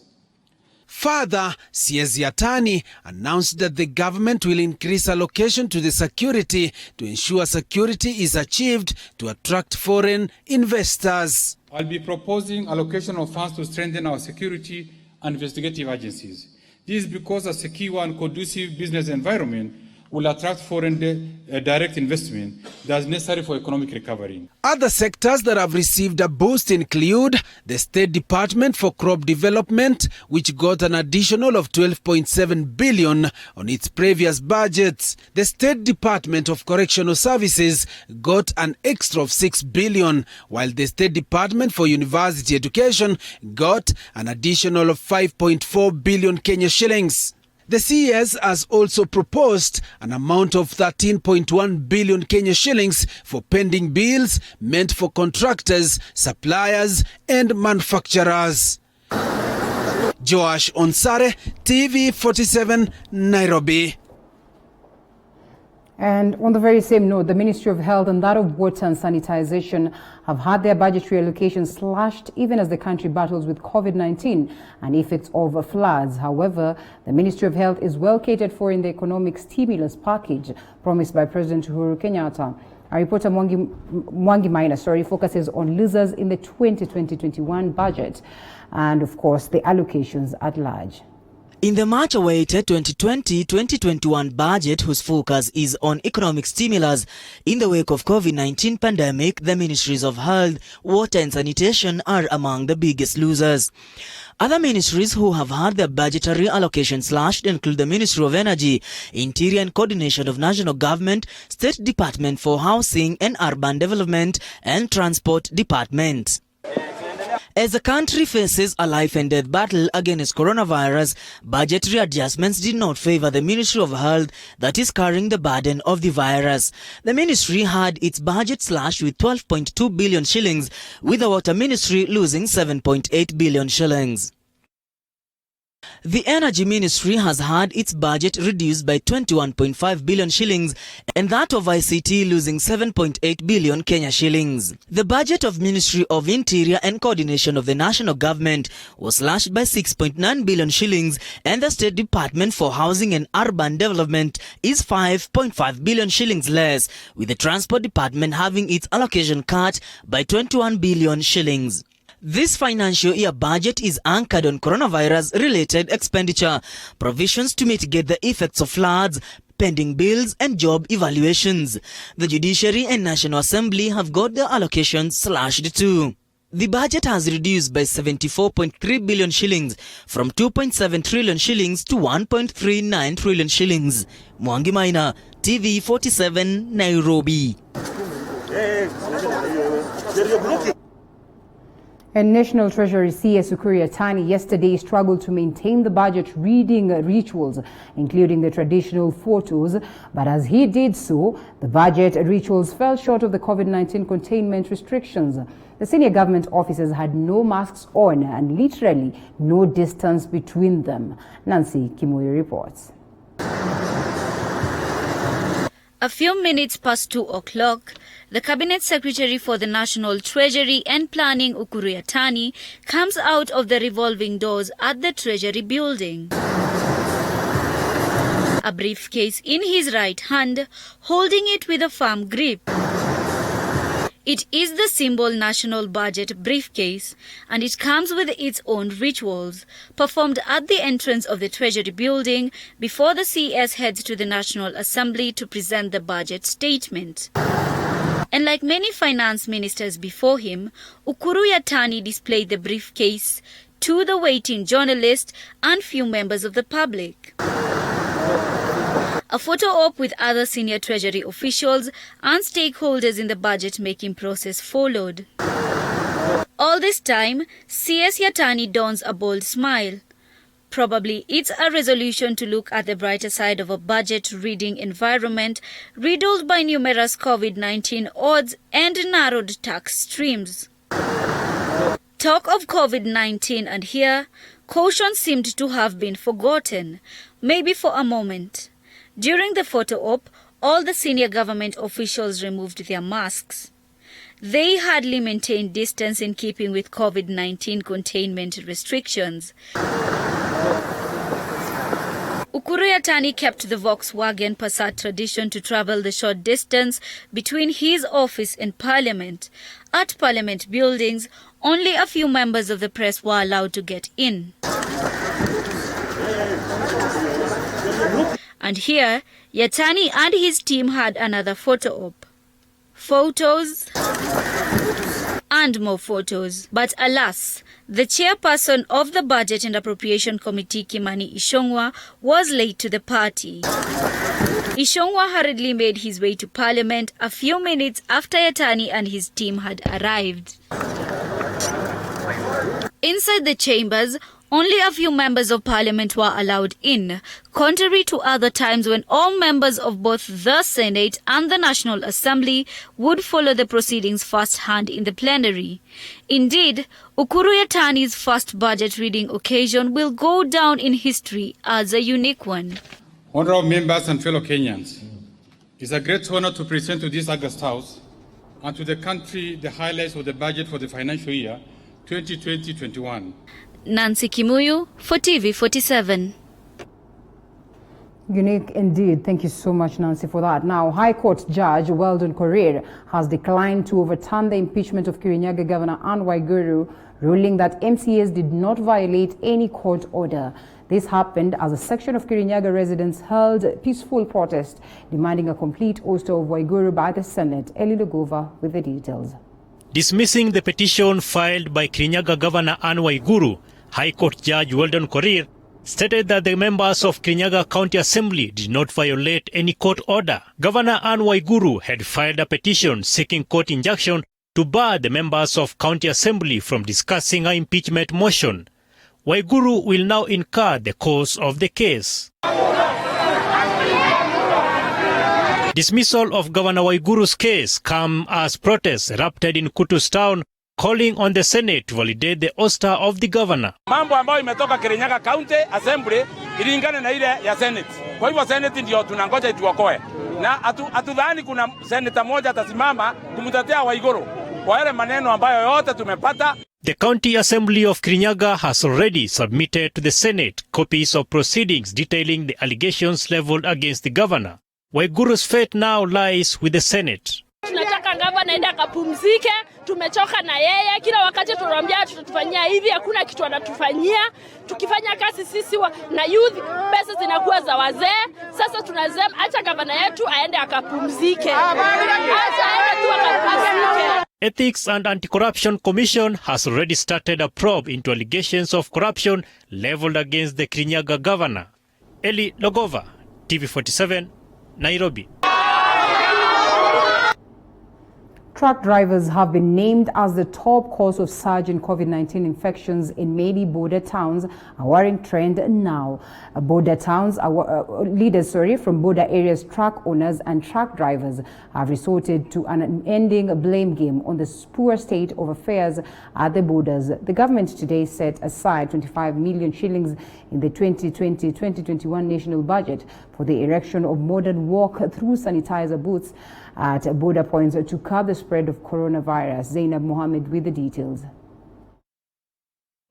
Further, CS Yatani announced that the government will increase allocation to the security to ensure security is achieved to attract foreign investors. I'll be proposing allocation of funds to strengthen our security and investigative agencies. This is because a secure and conducive business environment will attract foreign direct investment that is necessary for economic recovery. Other sectors that have received a boost include the State Department for Crop Development, which got an additional of 12.7 billion on its previous budget. The State Department of Correctional Services got an extra of 6 billion, while the State Department for University Education got an additional of 5.4 billion Kenya shillings. The CES has also proposed an amount of 13.1 billion Kenya shillings for pending bills meant for contractors, suppliers and manufacturers. Joash Onsare, TV47, Nairobi. And on the very same note, the Ministry of Health and that of Water and Sanitization have had their budgetary allocations slashed even as the country battles with COVID-19 and effects of floods. However, the Ministry of Health is well catered for in the economic stimulus package promised by President Uhuru Kenyatta. Our reporter Mwangi Maina focuses on losers in the 2020-21 budget and, of course, the allocations at large. In the much-awaited 2020-2021 budget, whose focus is on economic stimulus in the wake of COVID-19 pandemic, the Ministries of Health, Water and Sanitation are among the biggest losers. Other ministries who have had their budgetary allocations slashed include the Ministry of Energy, Interior and Coordination of National Government, State Department for Housing and Urban Development, and Transport Department. As the country faces a life and death battle against coronavirus, budgetary adjustments did not favor the Ministry of Health that is carrying the burden of the virus. The ministry had its budget slashed with 12.2 billion shillings, with the Water Ministry losing 7.8 billion shillings. The Energy Ministry has had its budget reduced by 21.5 billion shillings and that of ICT losing 7.8 billion Kenya shillings. The budget of Ministry of Interior and Coordination of the National Government was slashed by 6.9 billion shillings and the State Department for Housing and Urban Development is 5.5 billion shillings less, with the Transport Department having its allocation cut by 21 billion shillings. This financial year budget is anchored on coronavirus-related expenditure, provisions to mitigate the effects of floods, pending bills and job evaluations. The Judiciary and National Assembly have got their allocations slashed too. The budget has reduced by 74.3 billion shillings from 2.7 trillion shillings to 1.39 trillion shillings. Mwangi Maina, TV47, Nairobi. And National Treasury CS Ukur Yatani yesterday struggled to maintain the budget reading rituals, including the traditional photos. But as he did so, the budget rituals fell short of the COVID-19 containment restrictions. The senior government officers had no masks on and literally no distance between them. Nancy Kimoyo reports. A few minutes past 2 o'clock, the Cabinet Secretary for the National Treasury and Planning, Ukur Yatani, comes out of the revolving doors at the Treasury building. A briefcase in his right hand, holding it with a firm grip. It is the symbol National Budget briefcase, and it comes with its own rituals, performed at the entrance of the Treasury building before the CS heads to the National Assembly to present the budget statement. And like many finance ministers before him, Ukur Yatani displayed the briefcase to the waiting journalists and few members of the public. A photo op with other senior Treasury officials and stakeholders in the budget-making process followed. All this time, CS Yatani dons a bold smile. Probably it's a resolution to look at the brighter side of a budget-reading environment riddled by numerous COVID-19 odds and narrowed tax streams. Talk of COVID-19 and here, caution seemed to have been forgotten, maybe for a moment. During the photo op, all the senior government officials removed their masks. they hardly maintained distance in keeping with COVID-19 containment restrictions. Ukuru Yatani kept the Volkswagen Passat tradition to travel the short distance between his office and Parliament. At Parliament buildings, only a few members of the press were allowed to get in. And here, Yatani and his team had another photo op. Photos and more photos. But alas, the chairperson of the Budget and Appropriation Committee, Kimani Ichung'wah, was late to the party. Ichung'wah hurriedly made his way to Parliament a few minutes after Yatani and his team had arrived. Inside the chambers, only a few members of Parliament were allowed in, contrary to other times when all members of both the Senate and the National Assembly would follow the proceedings firsthand in the plenary. Indeed, Ukuru Yatani's first budget reading occasion will go down in history as a unique one. Honorable members and fellow Kenyans, it's a great honor to present to this August House and to the country the highlights of the budget for the financial year 2020-21. Nancy Kimuyu for TV47. Unique indeed. Thank you so much, Nancy, for that. Now, High Court Judge Weldon Korir has declined to overturn the impeachment of Kirinyaga Governor Anne Waiguru, ruling that MCAs did not violate any court order. This happened as a section of Kirinyaga residents held peaceful protest demanding a complete ouster of Waiguru by the Senate. Eli Lugova with the details. Dismissing the petition filed by Kirinyaga Governor Anne Waiguru, High Court Judge Weldon Korir stated that the members of Kirinyaga County Assembly did not violate any court order. Governor Anne Waiguru had filed a petition seeking court injunction to bar the members of County Assembly from discussing her impeachment motion. Waiguru will now incur the cost of the case. Dismissal of Governor Waiguru's case come as protests erupted in Kutus town, calling on the Senate to validate the ouster of the governor. Mambo ambayo imetoka Kirinyaga County Assembly ilingane na ile ya Senate. Kwa hivyo Senate ndio tunangoja ituokoe. Na hatudhani kuna senator moja atasimama kumtetea Waiguru kwa yale maneno ambayo yote tumepata. The County Assembly of Kirinyaga has already submitted to the Senate copies of proceedings detailing the allegations leveled against the governor. Waiguru's fate now lies with the Senate. Tunataka gavana aende akapumzike, tumechoka na yeye. Kila wakati tunaambia tutatufanyia hivi, hakuna kitu anatufanyia. Tukifanya kazi sisi na youth, pesa zinakuwa za wazee. Sasa tunasema acha gavana yetu aende akapumzike. Acha aende tu akapumzike. Ethics and Anti-Corruption Commission has already started a probe into allegations of corruption leveled against the Kirinyaga governor. Eli Lugova, TV47, Nairobi. Truck drivers have been named as the top cause of surge in COVID-19 infections in many border towns, a worrying trend now. Border towns, leaders from border areas, truck owners and truck drivers have resorted to an unending blame game on the poor state of affairs at the borders. The government today set aside 25 million shillings in the 2020-2021 national budget for the erection of modern walk-through sanitizer booths at border points to curb the spread of coronavirus. Zainab Mohammed with the details.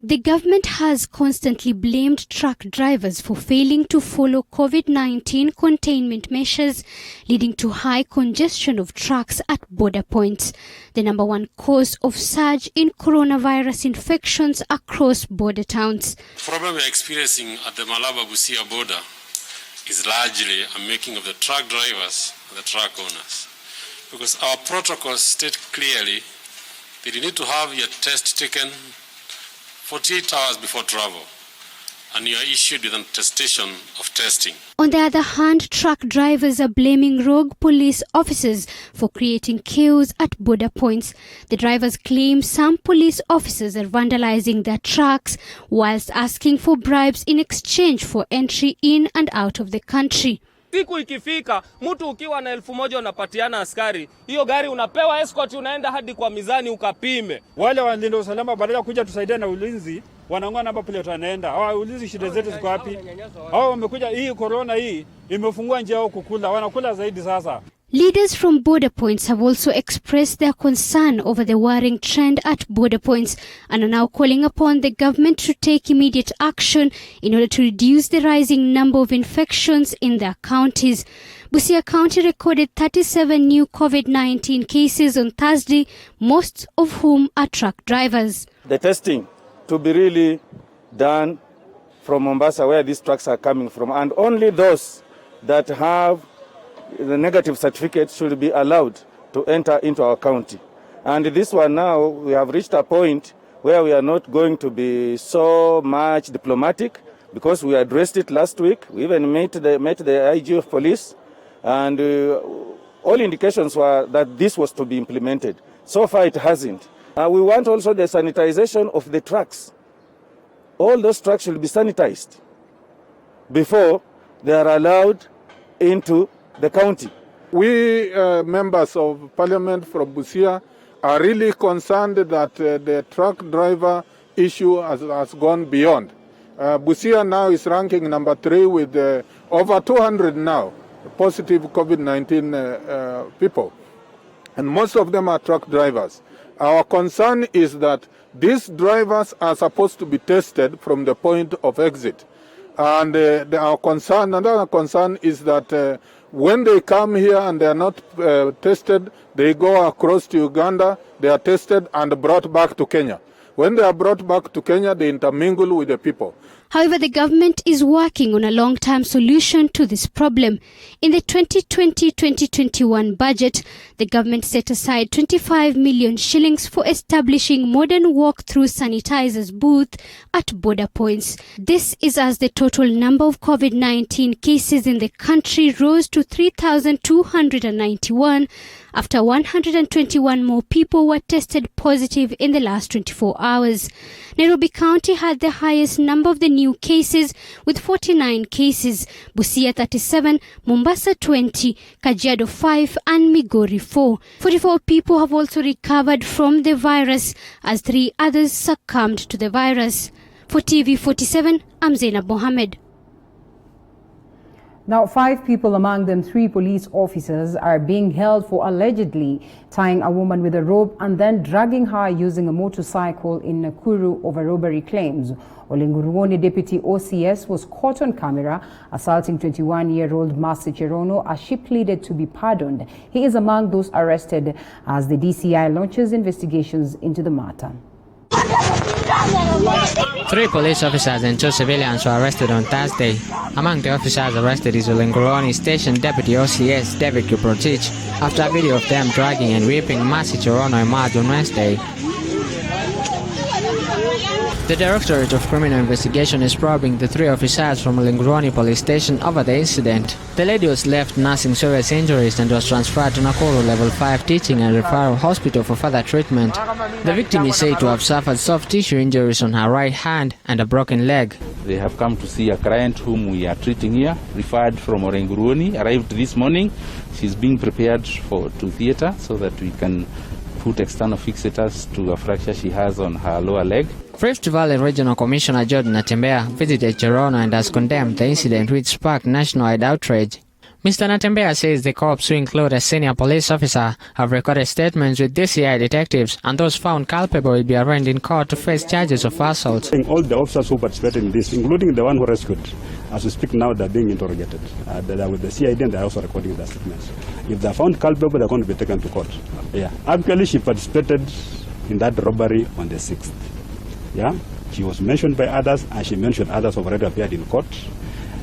The government has constantly blamed truck drivers for failing to follow COVID-19 containment measures, leading to high congestion of trucks at border points, the number one cause of surge in coronavirus infections across border towns. The problem we are experiencing at the Malaba-Busia border is largely a making of the truck drivers and the truck owners. Because our protocols state clearly that you need to have your test taken 48 hours before travel, and you are issued with an attestation of testing. On the other hand, truck drivers are blaming rogue police officers for creating chaos at border points. The drivers claim some police officers are vandalizing their trucks whilst asking for bribes in exchange for entry in and out of the country. Siku ikifika, mtu ukiwa na 1,000 unapatiana askari. Hiyo gari unapewa escort, unaenda hadi kwa mizani ukapime. Wale walinda usalama badala kuja tusaidia na ulinzi, wanang'oa namba pale tunaenda. Hawaulizi shida zetu ziko wapi. Hao wamekuja, hii corona hii imefungua njia yao kukula, wanakula zaidi sasa. Leaders from border points have also expressed their concern over the worrying trend at border points and are now calling upon the government to take immediate action in order to reduce the rising number of infections in their counties. Busia County recorded 37 new COVID-19 cases on Thursday, most of whom are truck drivers. The testing to be really done from Mombasa, where these trucks are coming from, and only those that have the negative certificate should be allowed to enter into our county. And this one now, we have reached a point where we are not going to be so much diplomatic, because we addressed it last week. We even met the IG of police, and all indications were that this was to be implemented. So far it hasn't. We want also the sanitization of the trucks. All those trucks should be sanitized before they are allowed into the county. We members of parliament from Busia are really concerned that the truck driver issue has gone beyond. Busia now is ranking number 3 with over 200 now positive COVID-19 people, and most of them are truck drivers. Our concern is that these drivers are supposed to be tested from the point of exit, and another concern is that when they come here and they are not tested, they go across to Uganda, they are tested and brought back to Kenya. When they are brought back to Kenya, they intermingle with the people. However, the government is working on a long-term solution to this problem. In the 2020-2021 budget, the government set aside 25 million shillings for establishing modern walk-through sanitizers booth at border points. This is as the total number of COVID-19 cases in the country rose to 3,291 after 121 more people were tested positive in the last 24 hours. Nairobi County had the highest number of the new cases with 49 cases, Busia 37, Mombasa 20, Kajiado 5 and Migori 4. 44 people have also recovered from the virus as 3 others succumbed to the virus. For TV47, I'm Zainab Mohammed. Now, 5 people, among them 3 police officers, are being held for allegedly tying a woman with a rope and then dragging her using a motorcycle in Nakuru over robbery claims. Olenguruoni Deputy OCS was caught on camera assaulting 21-year-old Mercy Cherono as she pleaded to be pardoned. He is among those arrested as the DCI launches investigations into the matter. 3 police officers and 2 civilians were arrested on Thursday. Among the officers arrested is Olenguruoni Station Deputy OCS David Kiprotich after a video of them dragging and whipping Mercy Cherono emerged on Wednesday. The Directorate of Criminal Investigation is probing the 3 officers from Olenguruoni Police Station over the incident. The lady was left nursing serious injuries and was transferred to Nakuru Level 5 Teaching and Referral Hospital for further treatment. The victim is said to have suffered soft tissue injuries on her right hand and a broken leg. They have come to see a client whom we are treating here, referred from Olenguruoni, arrived this morning. She's being prepared to theatre so that we can put external fixators to a fracture she has on her lower leg. Rift Valley Regional Commissioner Jordan Natembeya visited Cherono and has condemned the incident which sparked nationwide outrage. Mr. Natembeya says the corps, who include a senior police officer, have recorded statements with DCI detectives, and those found culpable will be arraigned in court to face charges of assault. All the officers who participated in this, including the one who rescued, as we speak now, they're being interrogated. They are with the CID and they're also recording their statements. If they're found culpable, they're going to be taken to court. Yeah. Actually, she participated in that robbery on the 6th. Yeah, she was mentioned by others, and she mentioned others have already appeared in court.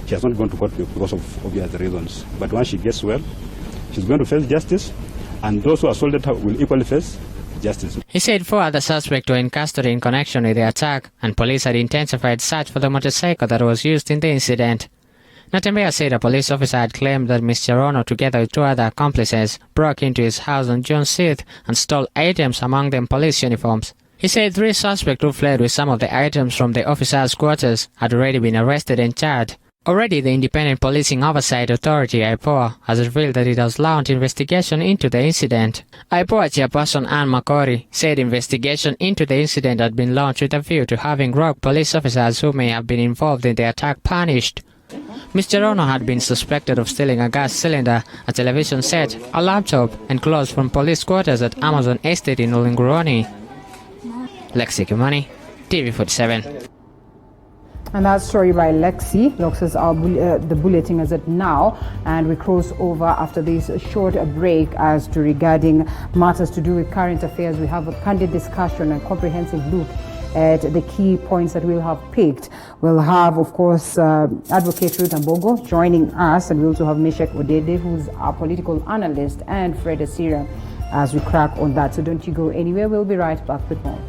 She has not gone to court because of obvious reasons. But once she gets well, she's going to face justice, and those who assaulted her will equally face justice. He said 4 other suspects were in custody in connection with the attack, and police had intensified search for the motorcycle that was used in the incident. Natembeya said a police officer had claimed that Ms. Cherono, together with 2 other accomplices, broke into his house on June 6th and stole items, among them police uniforms. He said 3 suspects who fled with some of the items from the officers' quarters had already been arrested and charged. Already, the Independent Policing Oversight Authority, IPOA, has revealed that it has launched investigation into the incident. IPOA chairperson Anne Makori said investigation into the incident had been launched with a view to having rogue police officers who may have been involved in the attack punished. Mr. Rono had been suspected of stealing a gas cylinder, a television set, a laptop, and clothes from police quarters at Amazon Estate in Ulinguroni. Lexi Kimani, TV47. And that story by Lexi looks us the bulletin as at now, and we cross over after this short break as to regarding matters to do with current affairs. We have a candid discussion and comprehensive look at the key points that we'll have picked. We'll have, of course, Advocate Ruth Ambogo joining us, and we also have Meshach Odede, who's our political analyst, and Fred Asira as we crack on that. So don't you go anywhere. We'll be right back with more.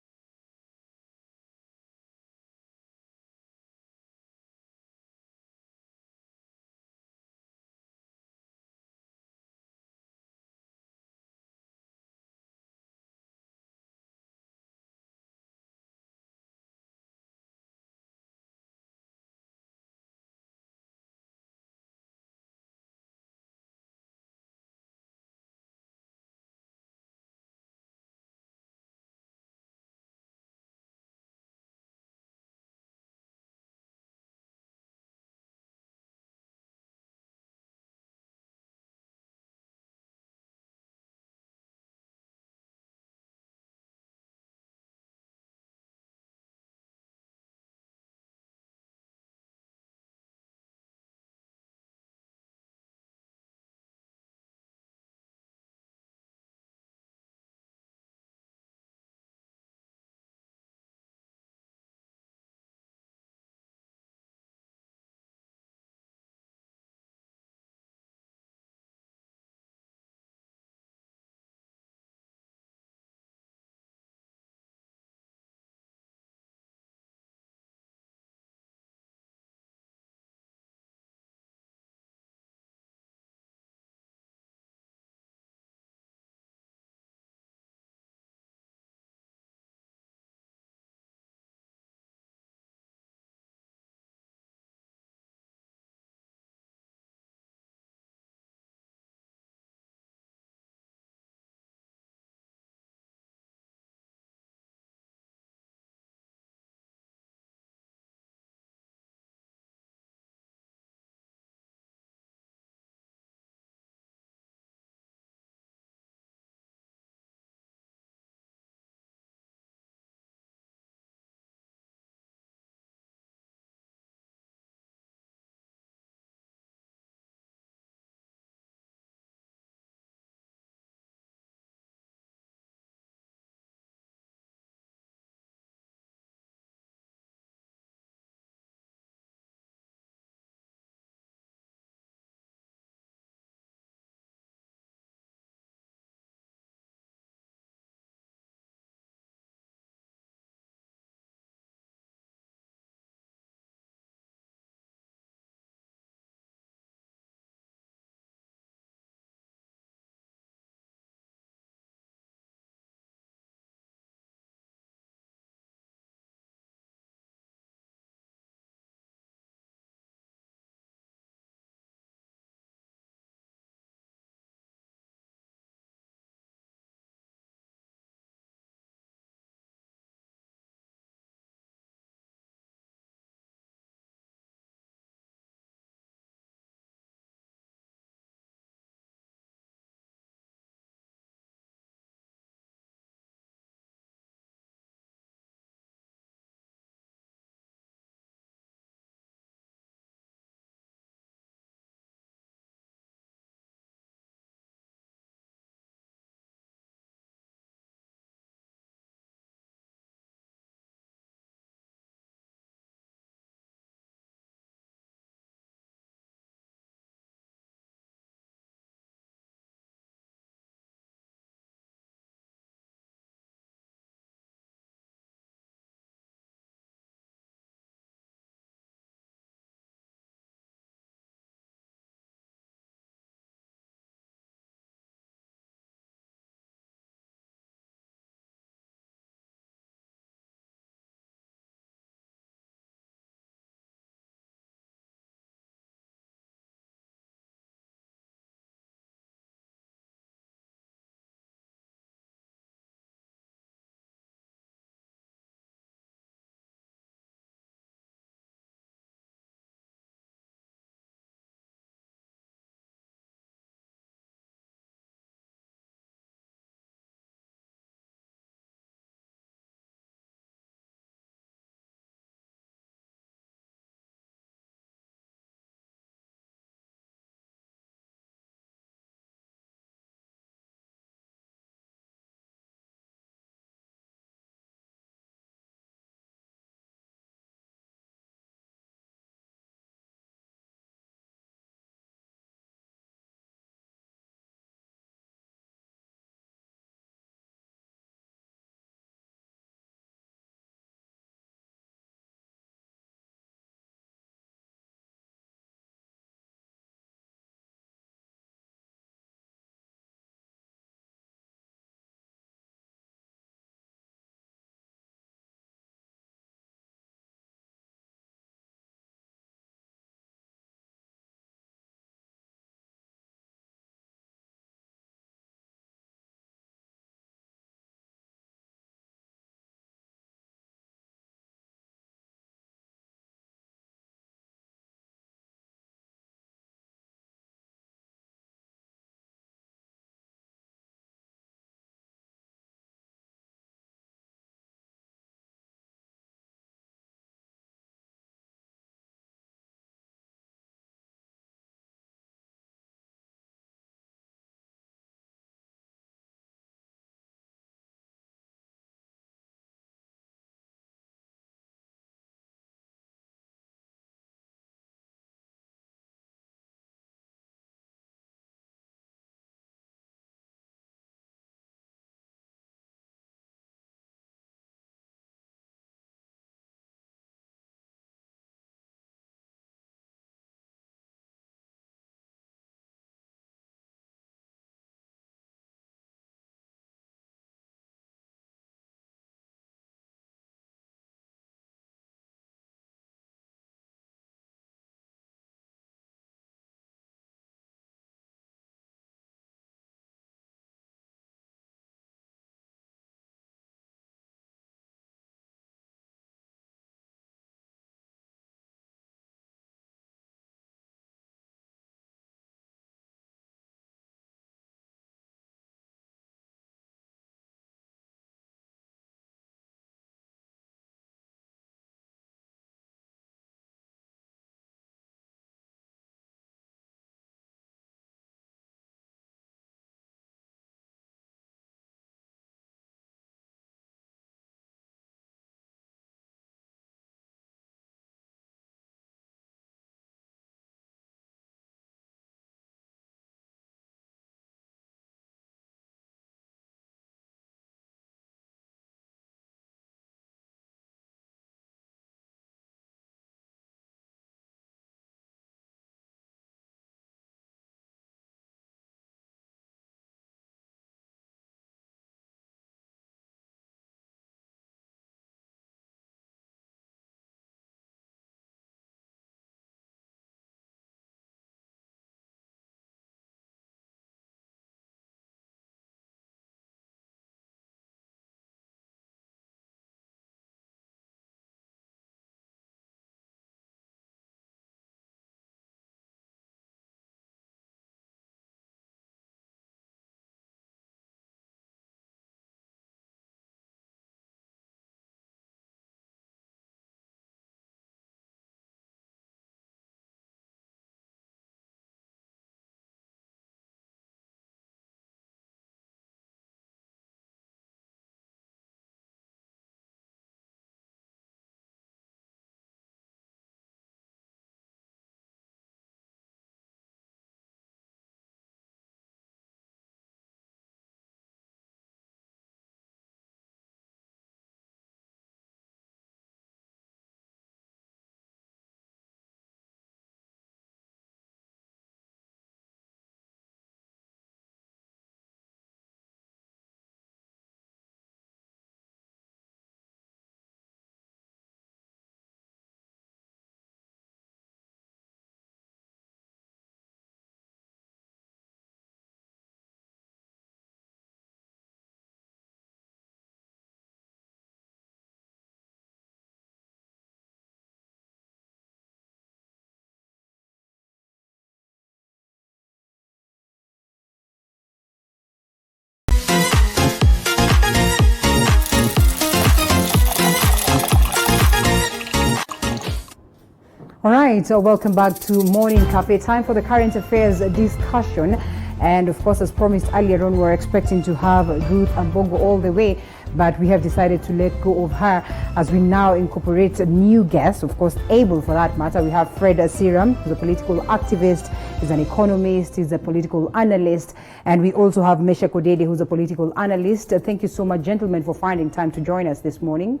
All right, so welcome back to Morning Cafe. Time for the current affairs discussion. And of course, as promised earlier on, we're expecting to have Ruth Ambongo all the way, but we have decided to let go of her as we now incorporate a new guest, of course, able for that matter. We have Fred Asiram, who's a political activist, he's an economist, he's a political analyst, and we also have Meshach Odede, who's a political analyst. Thank you so much, gentlemen, for finding time to join us this morning.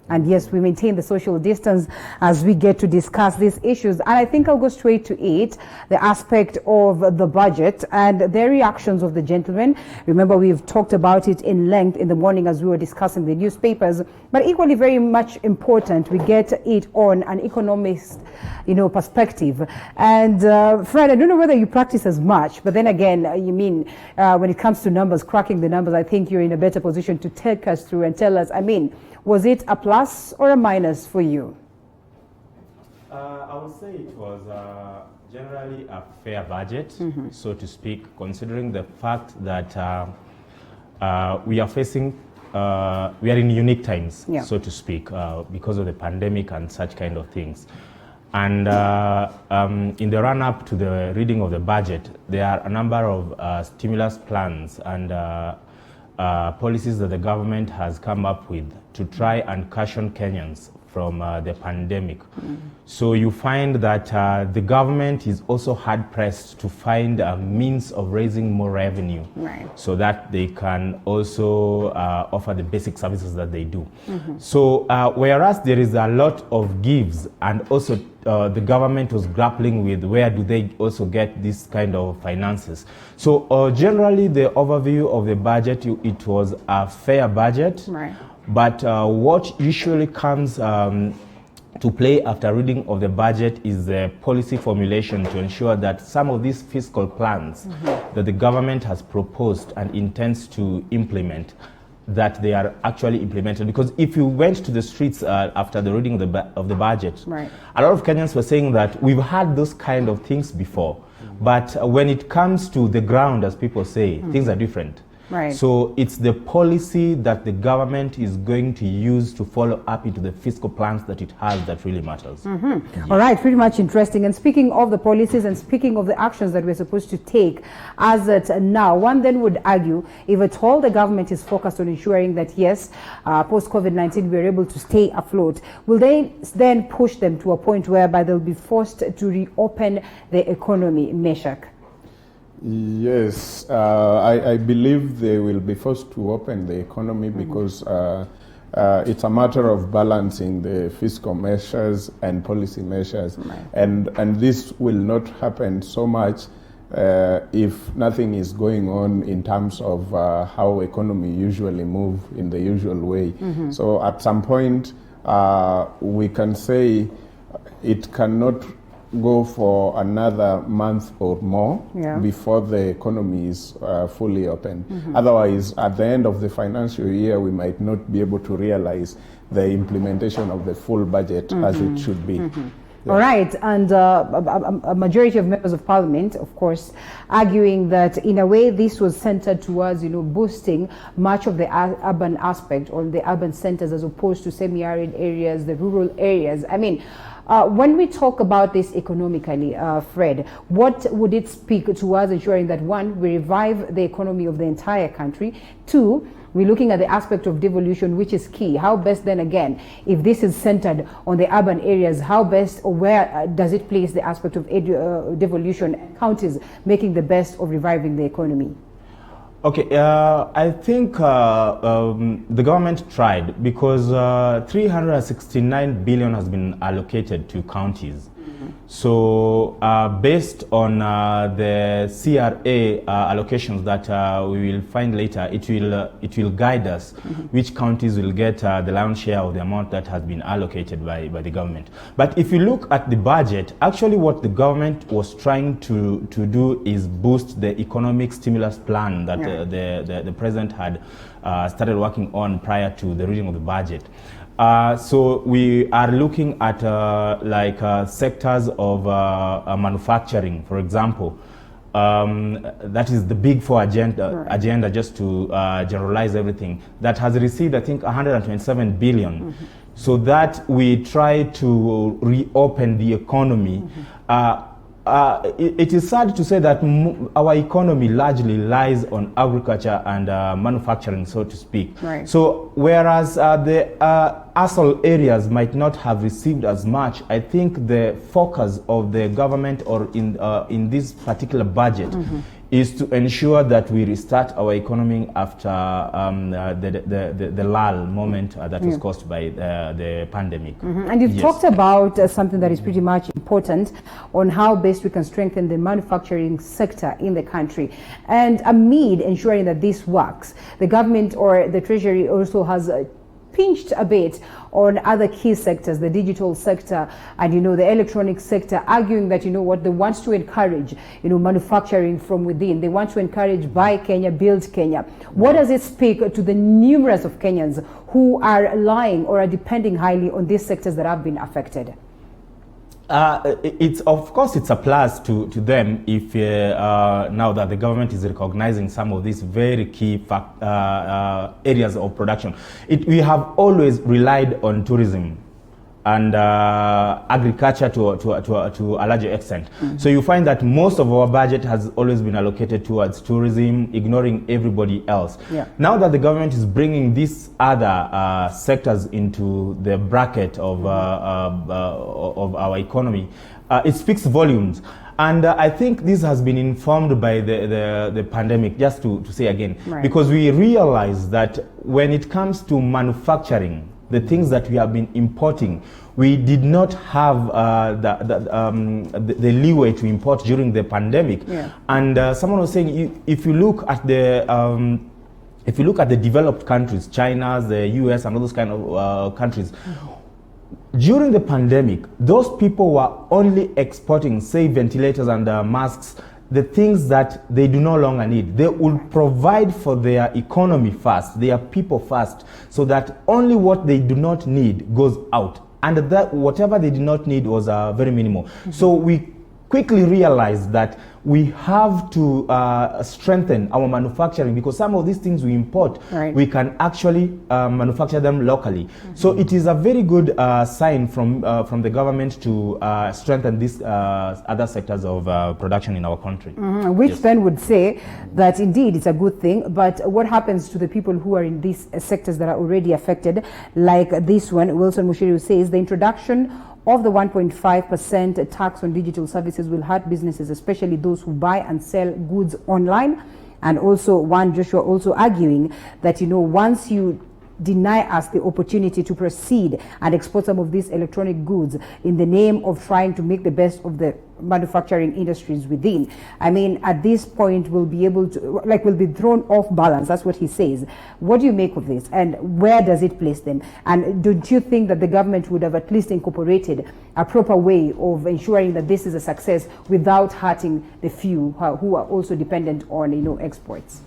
And yes, we maintain the social distance as we get to discuss these issues. And I think I'll go straight to it, the aspect of the budget and the reactions of the gentlemen. Remember, we've talked about it in length in the morning as we were discussing the newspapers, but equally very much important, we get it on an economist, perspective. And Fred, I don't know whether you practice as much, but then again, when it comes to numbers, cracking the numbers, I think you're in a better position to take us through and tell us, was it a plus or a minus for you? I would say it was generally a fair budget, so to speak, considering the fact that we are facing, we are in unique times, so to speak, because of the pandemic and such kind of things. And in the run-up to the reading of the budget, there are a number of stimulus plans and policies that the government has come up with to try and cushion Kenyans from the pandemic. So you find that the government is also hard-pressed to find a means of raising more revenue, so that they can also offer the basic services that they do. So whereas there is a lot of gives, and also the government was grappling with where do they also get this kind of finances. So generally the overview of the budget, it was a fair budget. But what usually comes to play after reading of the budget is the policy formulation to ensure that some of these fiscal plans that the government has proposed and intends to implement, that they are actually implemented. Because if you went to the streets after the reading of the budget, a lot of Kenyans were saying that we've had those kind of things before, but when it comes to the ground, as people say, things are different. So it's the policy that the government is going to use to follow up into the fiscal plans that it has that really matters. All right, pretty much interesting. And speaking of the policies and speaking of the actions that we're supposed to take as at now, one then would argue, if at all the government is focused on ensuring that, yes, post-COVID-19, we're able to stay afloat, will they then push them to a point whereby they'll be forced to reopen the economy, Meshach? Yes, I believe they will be forced to open the economy because it's a matter of balancing the fiscal measures and policy measures. And this will not happen so much if nothing is going on in terms of how economy usually move in the usual way. So at some point, we can say it cannot go for another month or more before the economy is fully open. Otherwise, at the end of the financial year, we might not be able to realize the implementation of the full budget as it should be. All right, and a majority of members of parliament, of course, arguing that in a way this was centered towards, boosting much of the urban aspect or the urban centers as opposed to semi-arid areas, the rural areas. When we talk about this economically, Fred, what would it speak towards ensuring that, one, we revive the economy of the entire country, two, we're looking at the aspect of devolution, which is key. How best then again, if this is centered on the urban areas, how best or where does it place the aspect of devolution, counties making the best of reviving the economy? Okay, I think the government tried because 369 billion has been allocated to counties. So based on the CRA allocations that we will find later, it will guide us which counties will get the lion's share of the amount that has been allocated by the government. But if you look at the budget, actually what the government was trying to do is boost the economic stimulus plan that the president had started working on prior to the reading of the budget. So we are looking at sectors of manufacturing, for example. That is the Big Four agenda just to generalize everything. That has received, I think, 127 billion so that we try to reopen the economy. It is sad to say that our economy largely lies on agriculture and manufacturing, so to speak. Right. So whereas the ASAL areas might not have received as much, I think the focus of the government or in this particular budget is to ensure that we restart our economy after the lull moment that was caused by the pandemic. And you've talked about something that is pretty much important on how best we can strengthen the manufacturing sector in the country. And amid ensuring that this works, the government or the Treasury also has pinched a bit on other key sectors, the digital sector and, the electronic sector, arguing that, what they want to encourage, manufacturing from within. They want to encourage buy Kenya, build Kenya. What does it speak to the numerous of Kenyans who are relying or are depending highly on these sectors that have been affected? Of course, it's a plus to them if now that the government is recognizing some of these very key areas of production. We have always relied on tourism and agriculture to a larger extent. So you find that most of our budget has always been allocated towards tourism, ignoring everybody else. Now that the government is bringing these other sectors into the bracket of our economy, it speaks volumes. And I think this has been informed by the pandemic, just to say again, because we realize that when it comes to manufacturing, the things that we have been importing, we did not have the leeway to import during the pandemic. And someone was saying, if you look at the developed countries, China, the US, and all those kind of countries, during the pandemic, those people were only exporting, say, ventilators and masks, the things that they do no longer need. They will provide for their economy first, their people first, so that only what they do not need goes out. And that whatever they did not need was very minimal. So we quickly realized that we have to strengthen our manufacturing, because some of these things we import, we can actually manufacture them locally. So it is a very good sign from the government to strengthen these other sectors of production in our country. Which then would say that indeed it's a good thing, but what happens to the people who are in these sectors that are already affected, like this one? Wilson Mushiri says the introduction of the 1.5% tax on digital services will hurt businesses, especially those who buy and sell goods online. And also Joshua also arguing that, once you deny us the opportunity to proceed and export some of these electronic goods in the name of trying to make the best of the manufacturing industries within, I mean, at this point we'll be able to, we'll be thrown off balance. That's what he says. What do you make of this, and where does it place them? And don't you think that the government would have at least incorporated a proper way of ensuring that this is a success without hurting the few who are also dependent on, exports?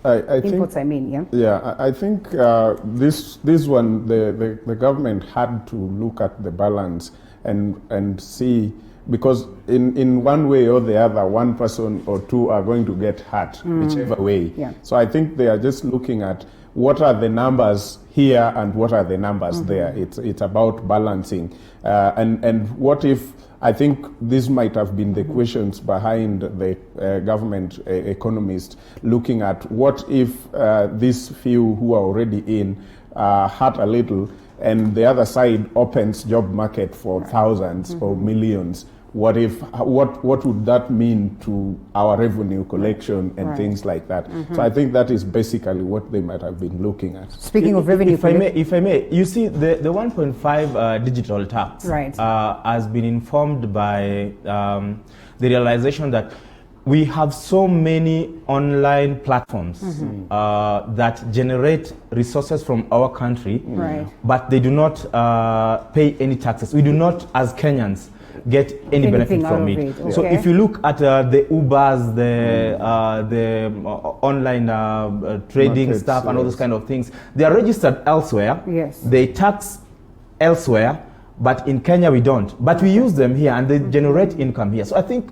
Imports, I think this one, the government had to look at the balance and see, because in one way or the other, one person or two are going to get hurt, whichever way. So I think they are just looking at what are the numbers here and what are the numbers there. It's about balancing. And what if, I think this might have been the questions behind the government economists looking at what if these few who are already in hurt a little, and the other side opens job market for thousands or millions. What would that mean to our revenue collection and things like that? So I think that is basically what they might have been looking at. Speaking of revenue, if I may, you see the 1.5 digital tax has been informed by the realization that we have so many online platforms that generate resources from our country, but they do not pay any taxes. We do not, as Kenyans, get any benefit from it. So if you look at the Ubers, the online trading markets, stuff and all those kind of things, they are registered elsewhere. They tax elsewhere, but in Kenya we don't. But we use them here and they generate income here. So I think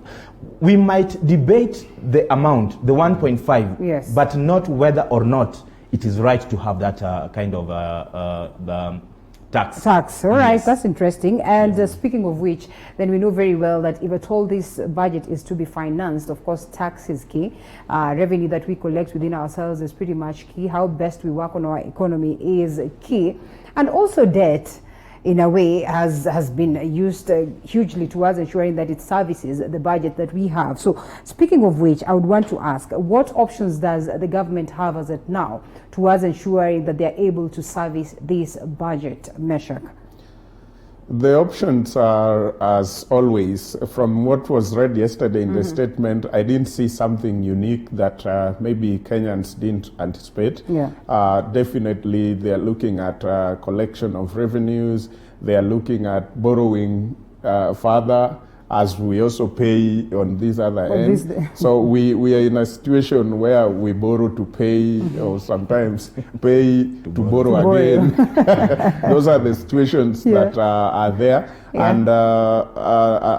we might debate the amount, the 1.5, but not whether or not it is right to have that kind of tax. All right, that's interesting. And speaking of which, then we know very well that if at all this budget is to be financed, of course, tax is key. Revenue that we collect within ourselves is pretty much key. How best we work on our economy is key. And also debt, in a way, has been used hugely towards ensuring that it services the budget that we have. So speaking of which, I would want to ask, what options does the government have as of now towards ensuring that they're able to service this budget, Meshach? The options are, as always, from what was read yesterday in the statement, I didn't see something unique that maybe Kenyans didn't anticipate. Definitely, they're looking at collection of revenues. They are looking at borrowing further, as we also pay on this other end. So we are in a situation where we borrow to pay, or sometimes pay to borrow again. Those are the situations that are there. And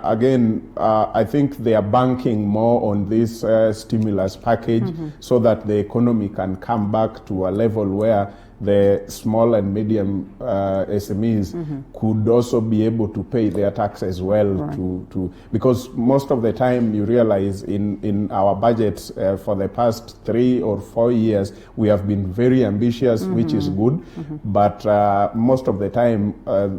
again, I think they are banking more on this stimulus package so that the economy can come back to a level where the small and medium SMEs could also be able to pay their tax as well, because most of the time you realize in our budgets for the past 3 or 4 years, we have been very ambitious, which is good, but most of the time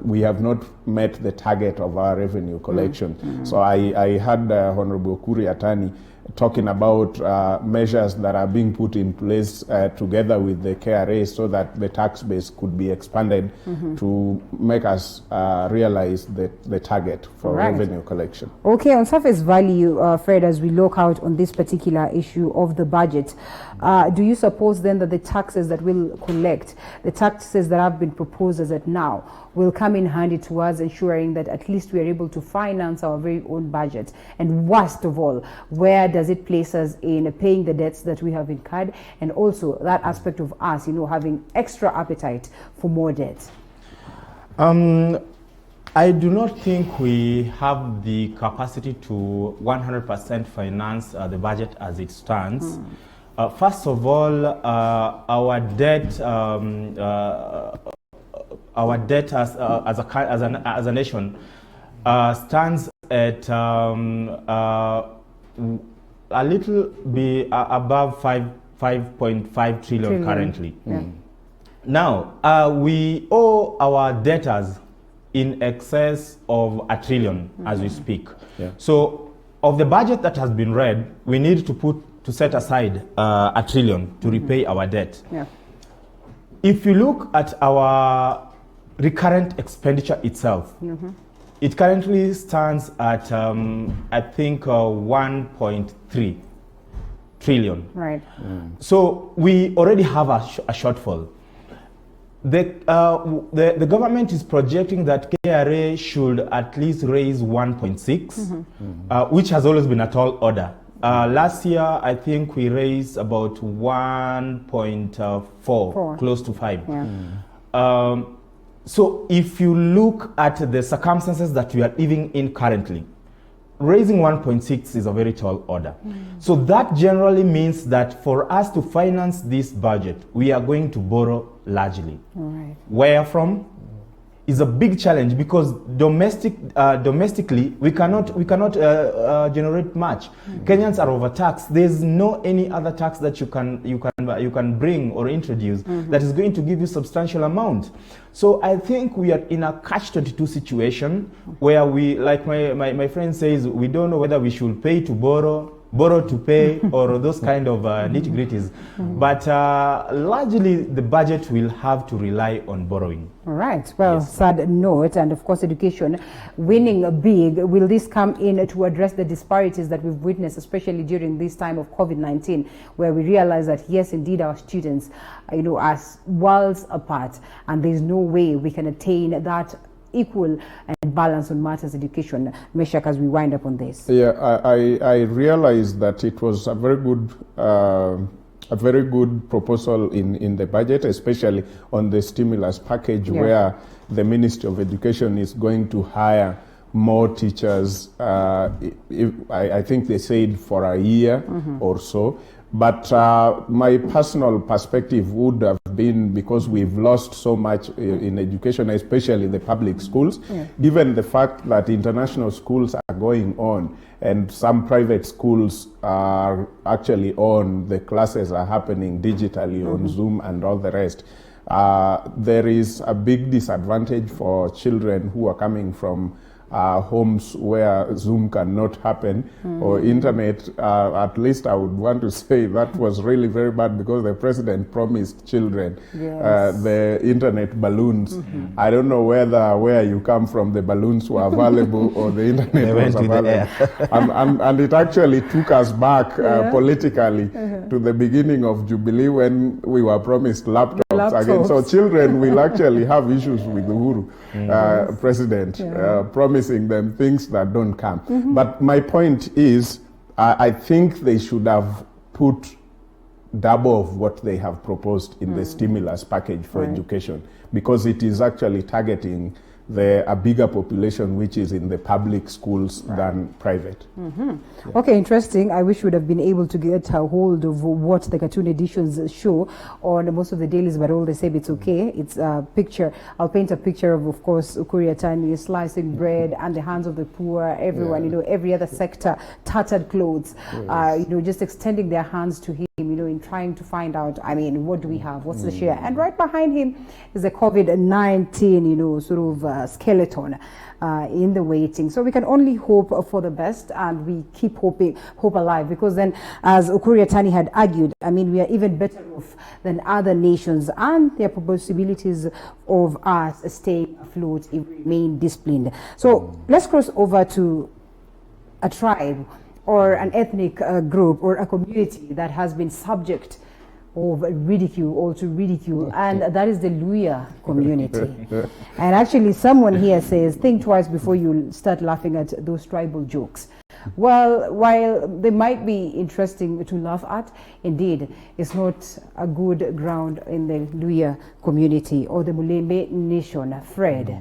we have not met the target of our revenue collection. So I had Honorable Kuri Atani talking about measures that are being put in place together with the KRA so that the tax base could be expanded to make us realize the target for revenue collection. Okay, on surface value, Fred, as we look out on this particular issue of the budget, do you suppose then that the taxes that we'll collect, the taxes that have been proposed as at now, will come in handy towards ensuring that at least we are able to finance our very own budget? And worst of all, where does it place us in paying the debts that we have incurred, and also that aspect of us, having extra appetite for more debt? I do not think we have the capacity to 100% finance the budget as it stands. First of all, our debt as a nation stands at a little bit above 5.5 trillion currently. Now, we owe our debtors in excess of $1 trillion as we speak. So, of the budget that has been read, we need to set aside $1 trillion to repay our debt. If you look at our recurrent expenditure itself, it currently stands at, I think, 1.3 trillion. So we already have a shortfall. The government is projecting that KRA should at least raise 1.6, which has always been a tall order. Last year, I think we raised about 1.4, close to 5. So if you look at the circumstances that we are living in currently, raising 1.6 is a very tall order. So that generally means that for us to finance this budget, we are going to borrow largely. Where from? Is a big challenge, because domestically we cannot generate much. Kenyans are overtaxed. There's no any other tax that you can bring or introduce that is going to give you substantial amount. So I think we are in a catch-22 situation where we, like my friend says, we don't know whether we should pay to borrow to pay, or those kind of nitty-gritties. But largely the budget will have to rely on borrowing. All right. Well, sad note. And of course, education winning big. Will this come in to address the disparities that we've witnessed, especially during this time of COVID-19, where we realize that, yes, indeed, our students, are worlds apart, and there's no way we can attain that equal and balance on matters education. Meshach, as we wind up on this. I realized that it was a very good proposal in the budget, especially on the stimulus package, where the Ministry of Education is going to hire more teachers. I think they said for a year or so. But my personal perspective would have been because we've lost so much in education, especially the public schools, given the fact that international schools are going on and some private schools are actually on, the classes are happening digitally on Zoom and all the rest. There is a big disadvantage for children who are coming from homes where Zoom cannot happen or internet. At least I would want to say that was really very bad because the president promised children the internet balloons. I don't know where you come from, the balloons were available or the internet was available. And it actually took us back politically to the beginning of Jubilee when we were promised laptops again. So children will actually have issues with Uhuru, president, promising them things that don't come. But my point is, I think they should have put double of what they have proposed in the stimulus package for education, because it is actually targeting a bigger population which is in the public schools than private. Okay, interesting. I wish we would have been able to get a hold of what the cartoon editions show on most of the dailies, but all they say it's okay. It's a picture. I'll paint a picture of course, Ukur Yatani slicing bread and the hands of the poor, everyone, you know, every other sector, tattered clothes, you know, just extending their hands to him, you know, in trying to find out, I mean, what do we have? What's the share? And right behind him is the COVID-19, you know, sort of skeleton in the waiting. So we can only hope for the best, and we keep hope alive, because then, as Ukur Yatani had argued, I mean, we are even better off than other nations, and there are possibilities of us staying afloat if we remain disciplined. So let's cross over to a tribe or an ethnic group or a community that has been subject of ridicule or to ridicule, and that is the Luhya community. And actually someone here says, think twice before you start laughing at those tribal jokes. Well, while they might be interesting to laugh at, indeed, it's not a good ground in the Luhya community or the Mulembe nation. Fred.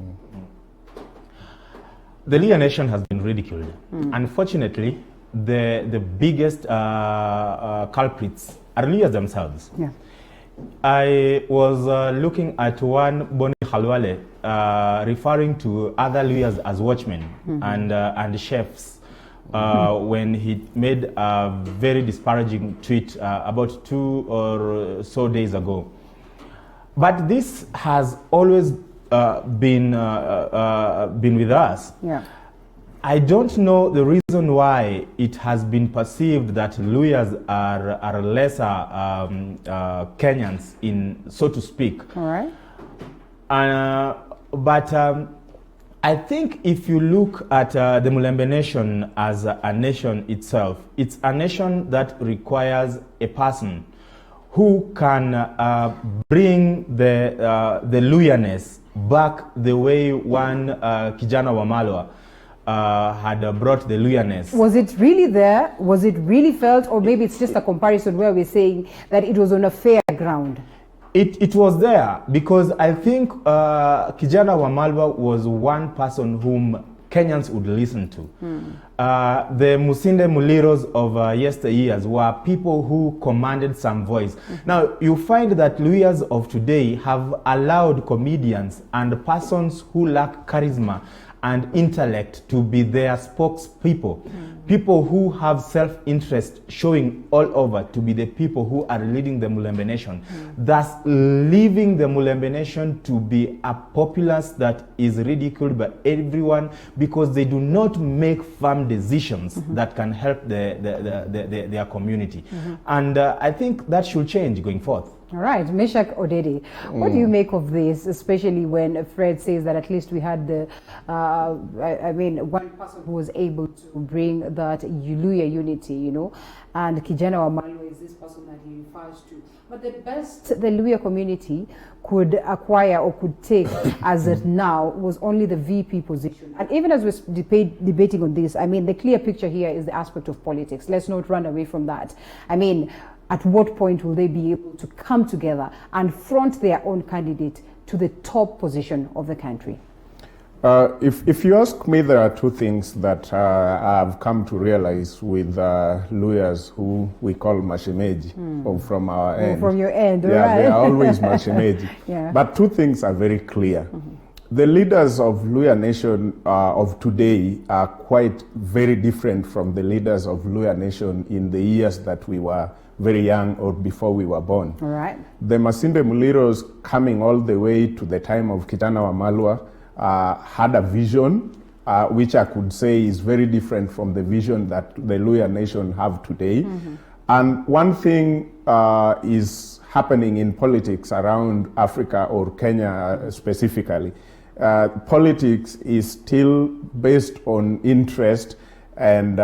The Luhya nation has been ridiculed. Unfortunately, the biggest culprits are Luhyas themselves. I was looking at one Boni Khalwale referring to other Luhyas as watchmen and chefs when he made a very disparaging tweet about 2 or so days ago. But this has always been with us. I don't know the reason why it has been perceived that Luhyas are lesser Kenyans, so to speak. All right. But I think if you look at the Mulembe nation as a nation itself, it's a nation that requires a person who can bring the Luhyaness back the way one Kijana Wamalwa had brought the Luhyaness. Was it really there? Was it really felt? Or maybe it's just a comparison where we're saying that it was on a fair ground? It was there because I think Kijana Wamalwa was one person whom Kenyans would listen to. The Musinde Muliros of yesteryears were people who commanded some voice. Now, you find that Luhyas of today have allowed comedians and persons who lack charisma and intellect to be their spokespeople. People who have self-interest showing all over to be the people who are leading the Mulembe nation, thus leaving the Mulembe nation to be a populace that is ridiculed by everyone because they do not make firm decisions that can help their community. And I think that should change going forth. All right, Meshach Odede, what do you make of this, especially when Fred says that at least we had the, I mean, one person who was able to bring that Luhya unity, you know, and Kijana Wamalwa is this person that he refers to. But the best the Luhya community could acquire or could take as of now was only the VP position. And even as we're debating on this, I mean, the clear picture here is the aspect of politics. Let's not run away from that. I mean, at what point will they be able to come together and front their own candidate to the top position of the country? If you ask me, there are two things that I've come to realize with Luyas who we call mashemeji from our end. From your end, yeah, right? They are always mashemeji. Yeah. But two things are very clear. The leaders of Luya Nation of today are quite very different from the leaders of Luya Nation in the years that we were very young or before we were born. All right. The Masinde Muliros coming all the way to the time of Kijana Wamalwa had a vision which I could say is very different from the vision that the Luya Nation have today. And one thing is happening in politics around Africa or Kenya specifically. Politics is still based on interest, and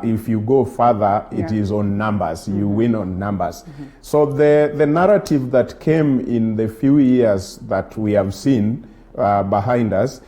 if you go further, it is on numbers. You win on numbers. So the narrative that came in the few years that we have seen behind us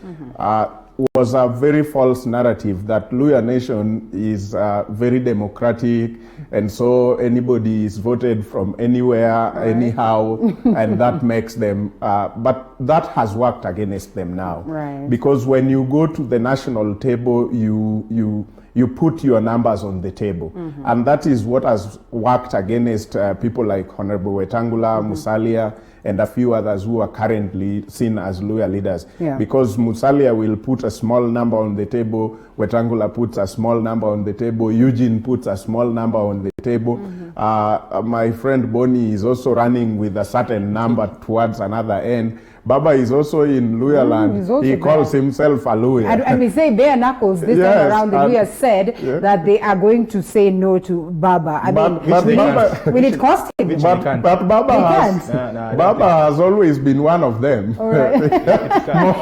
was a very false narrative that Luya Nation is very democratic, and so anybody is voted from anywhere, anyhow, and that makes them, but that has worked against them now. Right. Because when you go to the national table, you put your numbers on the table. And that is what has worked against people like Honorable Wetangula, Musalia, and a few others who are currently seen as Luya leaders. Yeah. Because Musalia will put a small number on the table, Wetangula puts a small number on the table, Eugene puts a small number on the table. My friend Boni is also running with a certain number towards another end. Baba is also in Luya land. He calls himself a Luya. And we say bare knuckles this time around. The Luya said that they are going to say no to Baba. I mean, will it cost him? But Baba has always been one of them. Right.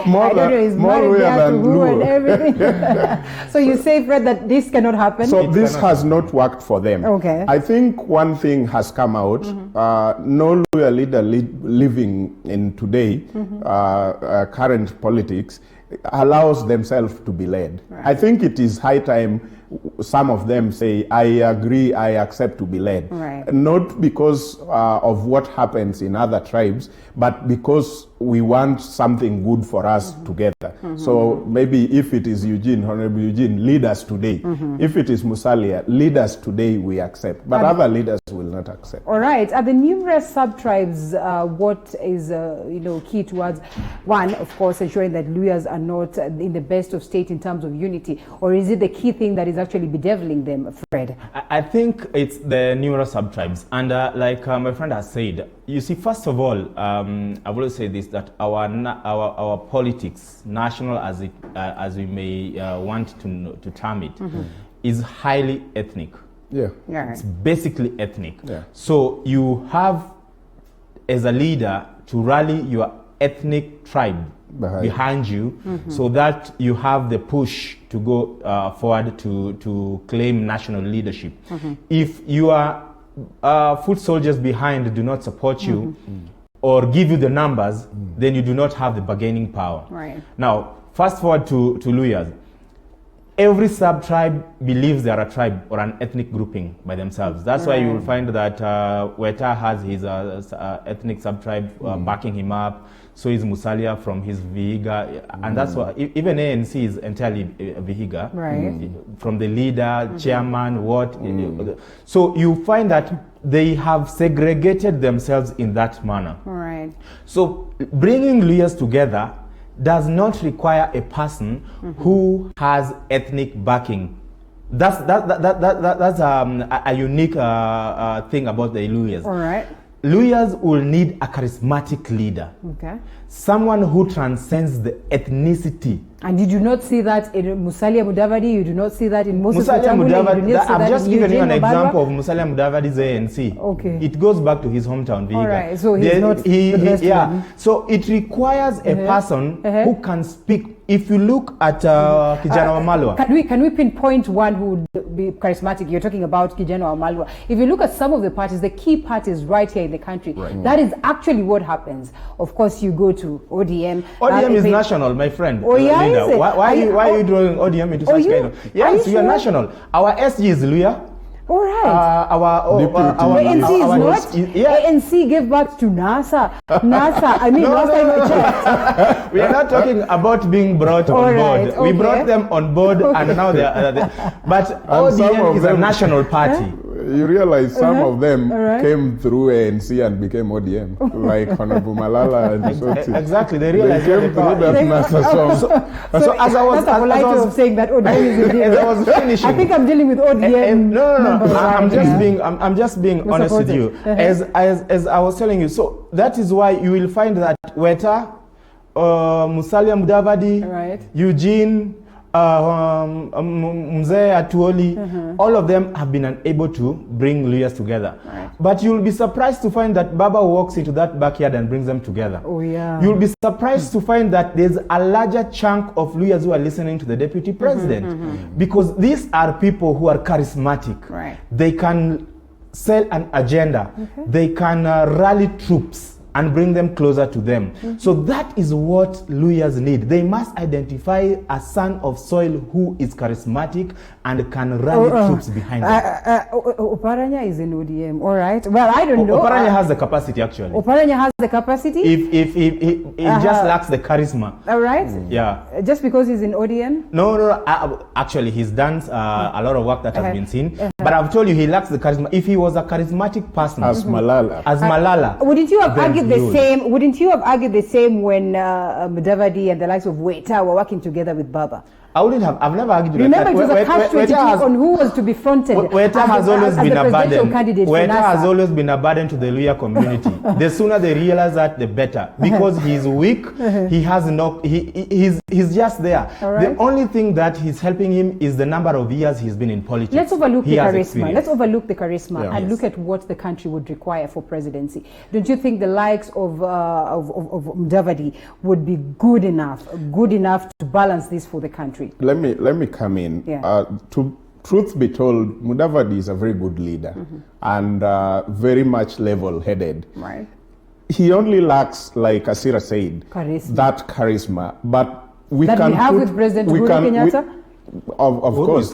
more Luya than and everything. So you say, Fred, that this cannot happen? So this has not worked for them. Okay. I think one thing has come out. No Luya leader living in today current politics allows themselves to be led. Right. I think it is high time some of them say, I agree, I accept to be led. Right. Not because of what happens in other tribes, but because we want something good for us together. So maybe if it is Eugene, Honorable Eugene, lead us today. If it is Musalia, lead us today, we accept. But other leaders will not accept. All right. Are the numerous sub-tribes what is key towards, one, of course, ensuring that Luyas are not in the best of state in terms of unity? Or is it the key thing that is actually bedeviling them, Fred? I think it's the numerous sub-tribes. And like my friend has said, you see, first of all, I will say this, that our politics, national as we may want to term it, is highly ethnic. Yeah. It's basically ethnic. So you have, as a leader, to rally your ethnic tribe behind you, so that you have the push to go forward to claim national leadership. If your foot soldiers behind do not support you or give you the numbers, then you do not have the bargaining power. Right. Now, fast forward to Luyas. Every sub-tribe believes they are a tribe or an ethnic grouping by themselves. That's why you will find that Weta has his ethnic sub-tribe backing him up. So is Musalia from his Vihiga. And that's why even ANC is entirely Vihiga. Right. From the leader, chairman, So you find that they have segregated themselves in that manner. Right. So bringing Luyas together does not require a person who has ethnic backing. That's a unique thing about the Luyas. All right. Luyas will need a charismatic leader. Okay. Someone who transcends the ethnicity. And you do not see that in Musalia Mudavadi, you do not see that in Moses Musalia Mudavadi, I've just given you an Obarwa. example of Musalia Mudavadi's ANC. Okay. It goes back to his hometown, Vihiga. All right, so he's not the best one. So it requires a person who can speak. If you look at Kijana Wamalwa. Can we pinpoint one who would be charismatic? You're talking about Kijana Wamalwa. If you look at some of the parties, the key parties right here in the country, that is actually what happens. Of course, you go to ODM. ODM is national, my friend. Oh, yeah, Why are you drawing ODM into such kind of... Yes, we are national. Our SG is Luya. All right. ANC gave back to NASA. I mean, last time I checked. We are not talking about being brought on board. Okay. We brought them on board, and now they are. But ODM is a national party. You realize some of them came through ANC and became ODM, like Honorable Malala and Soti. Exactly, they realized they came through that NASA song. So as I was saying that ODM is as I was finishing, I think I'm dealing with ODM. No. I'm just being honest with you. As I was telling you, so that is why you will find that Weta, Musalia Mudavadi, Eugene, Mzee Atuoli, all of them have been unable to bring Luyas together. But you'll be surprised to find that Baba walks into that backyard and brings them together. Oh yeah. You'll be surprised to find that there's a larger chunk of Luyas who are listening to the deputy president. Because these are people who are charismatic. They can sell an agenda. They can rally troops and bring them closer to them. So that is what Luyas need. They must identify a son of soil who is charismatic and can rally troops behind them. Oparanya is in ODM, all right. Well, I don't know. Oparanya has the capacity, actually. Oparanya has the capacity? If he just lacks the charisma. All right. Yeah. Just because he's in ODM? No. Actually, he's done a lot of work that has been seen. But I've told you, he lacks the charisma. If he was a charismatic person. As Malala. Wouldn't you have argued the same? Wouldn't you have argued the same when Mudavadi and the likes of Weta were working together with Baba? I wouldn't have. I've never argued. Remember, it was a catch-22 on who was to be fronted. Weta has always been a burden. Weta has always been a burden to the Luhya community. The sooner they realize that, the better. Because he's weak. He has no. He's just there. The only thing that is helping him is the number of years he's been in politics. Let's overlook the charisma. Let's overlook the charisma and look at what the country would require for presidency. Don't you think the likes of Mudavadi would be good enough to balance this for the country? Let me come in. Truth be told, Mudavadi is a very good leader and very much level-headed. Right. He only lacks, like Asira said, that charisma. But we that can we have with President Uhuru Kenyatta. Of course,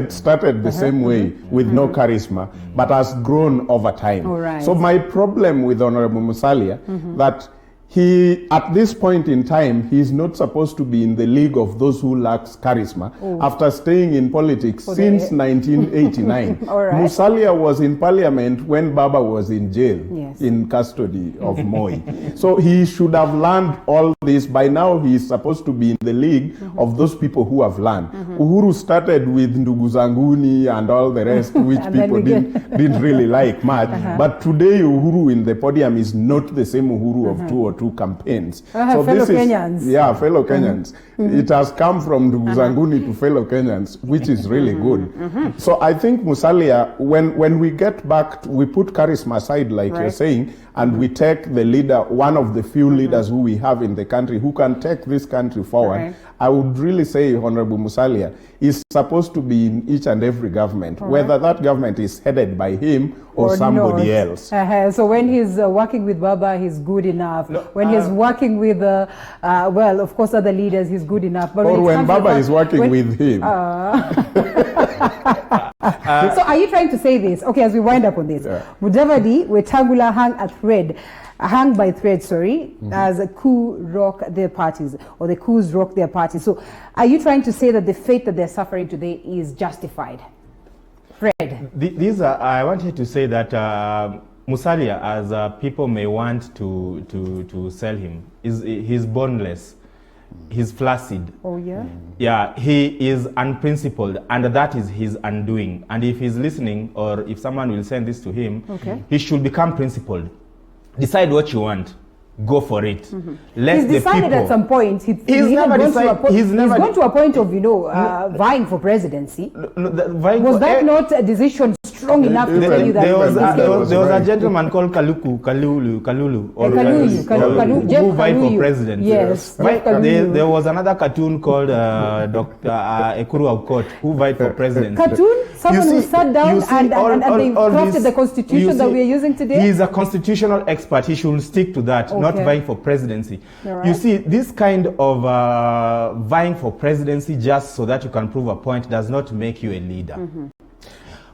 started the same way with no charisma, but has grown over time. So my problem with Honorable Musalia that he, at this point in time, he is not supposed to be in the league of those who lacks charisma after staying in politics since 1989. Musalia was in parliament when Baba was in jail, in custody of Moi. So he should have learned all this. By now, he is supposed to be in the league of those people who have learned. Uhuru started with Ndugu Zanguni and all the rest, which people didn't really like much. But today, Uhuru in the podium is not the same Uhuru of 2 or 2 campaigns. So this Kenyans. Fellow Kenyans. It has come from Ndugu Zanguni to fellow Kenyans, which is really good. So I think Musalia, when we get back, we put charisma aside, like you're saying, and we take the leader, one of the few leaders who we have in the country who can take this country forward. I would really say Honorable Musalia is supposed to be in each and every government, whether that government is headed by him or somebody else. So when he's working with Baba, he's good enough. When he's working with, well, of course, other leaders, he's good enough. But or when Baba is working with him. So are you trying to say this? Okay, as we wind up on this. Mudavadi, Wetangula hang by thread, as a coup rock their parties, or the coups rock their parties. So are you trying to say that the fate that they're suffering today is justified? Fred? I wanted to say that Musalia, as people may want to sell him, he's boneless. He's flaccid. Yeah, he is unprincipled, and that is his undoing. And if he's listening, or if someone will send this to him, he should become principled. Decide what you want. Go for it. He's decided at some point. He's going to a point of, vying for presidency. Was that not a decision strong enough to tell you that? There was a gentleman called Kalulu, who vied for president. Yes. There was another cartoon called Dr. Ekuru Aukot, who vied for presidency. Cartoon? Someone who sat down and they crafted the constitution that we are using today? He's a constitutional expert. He should stick to that. Not vying for presidency. You see, this kind of vying for presidency just so that you can prove a point does not make you a leader.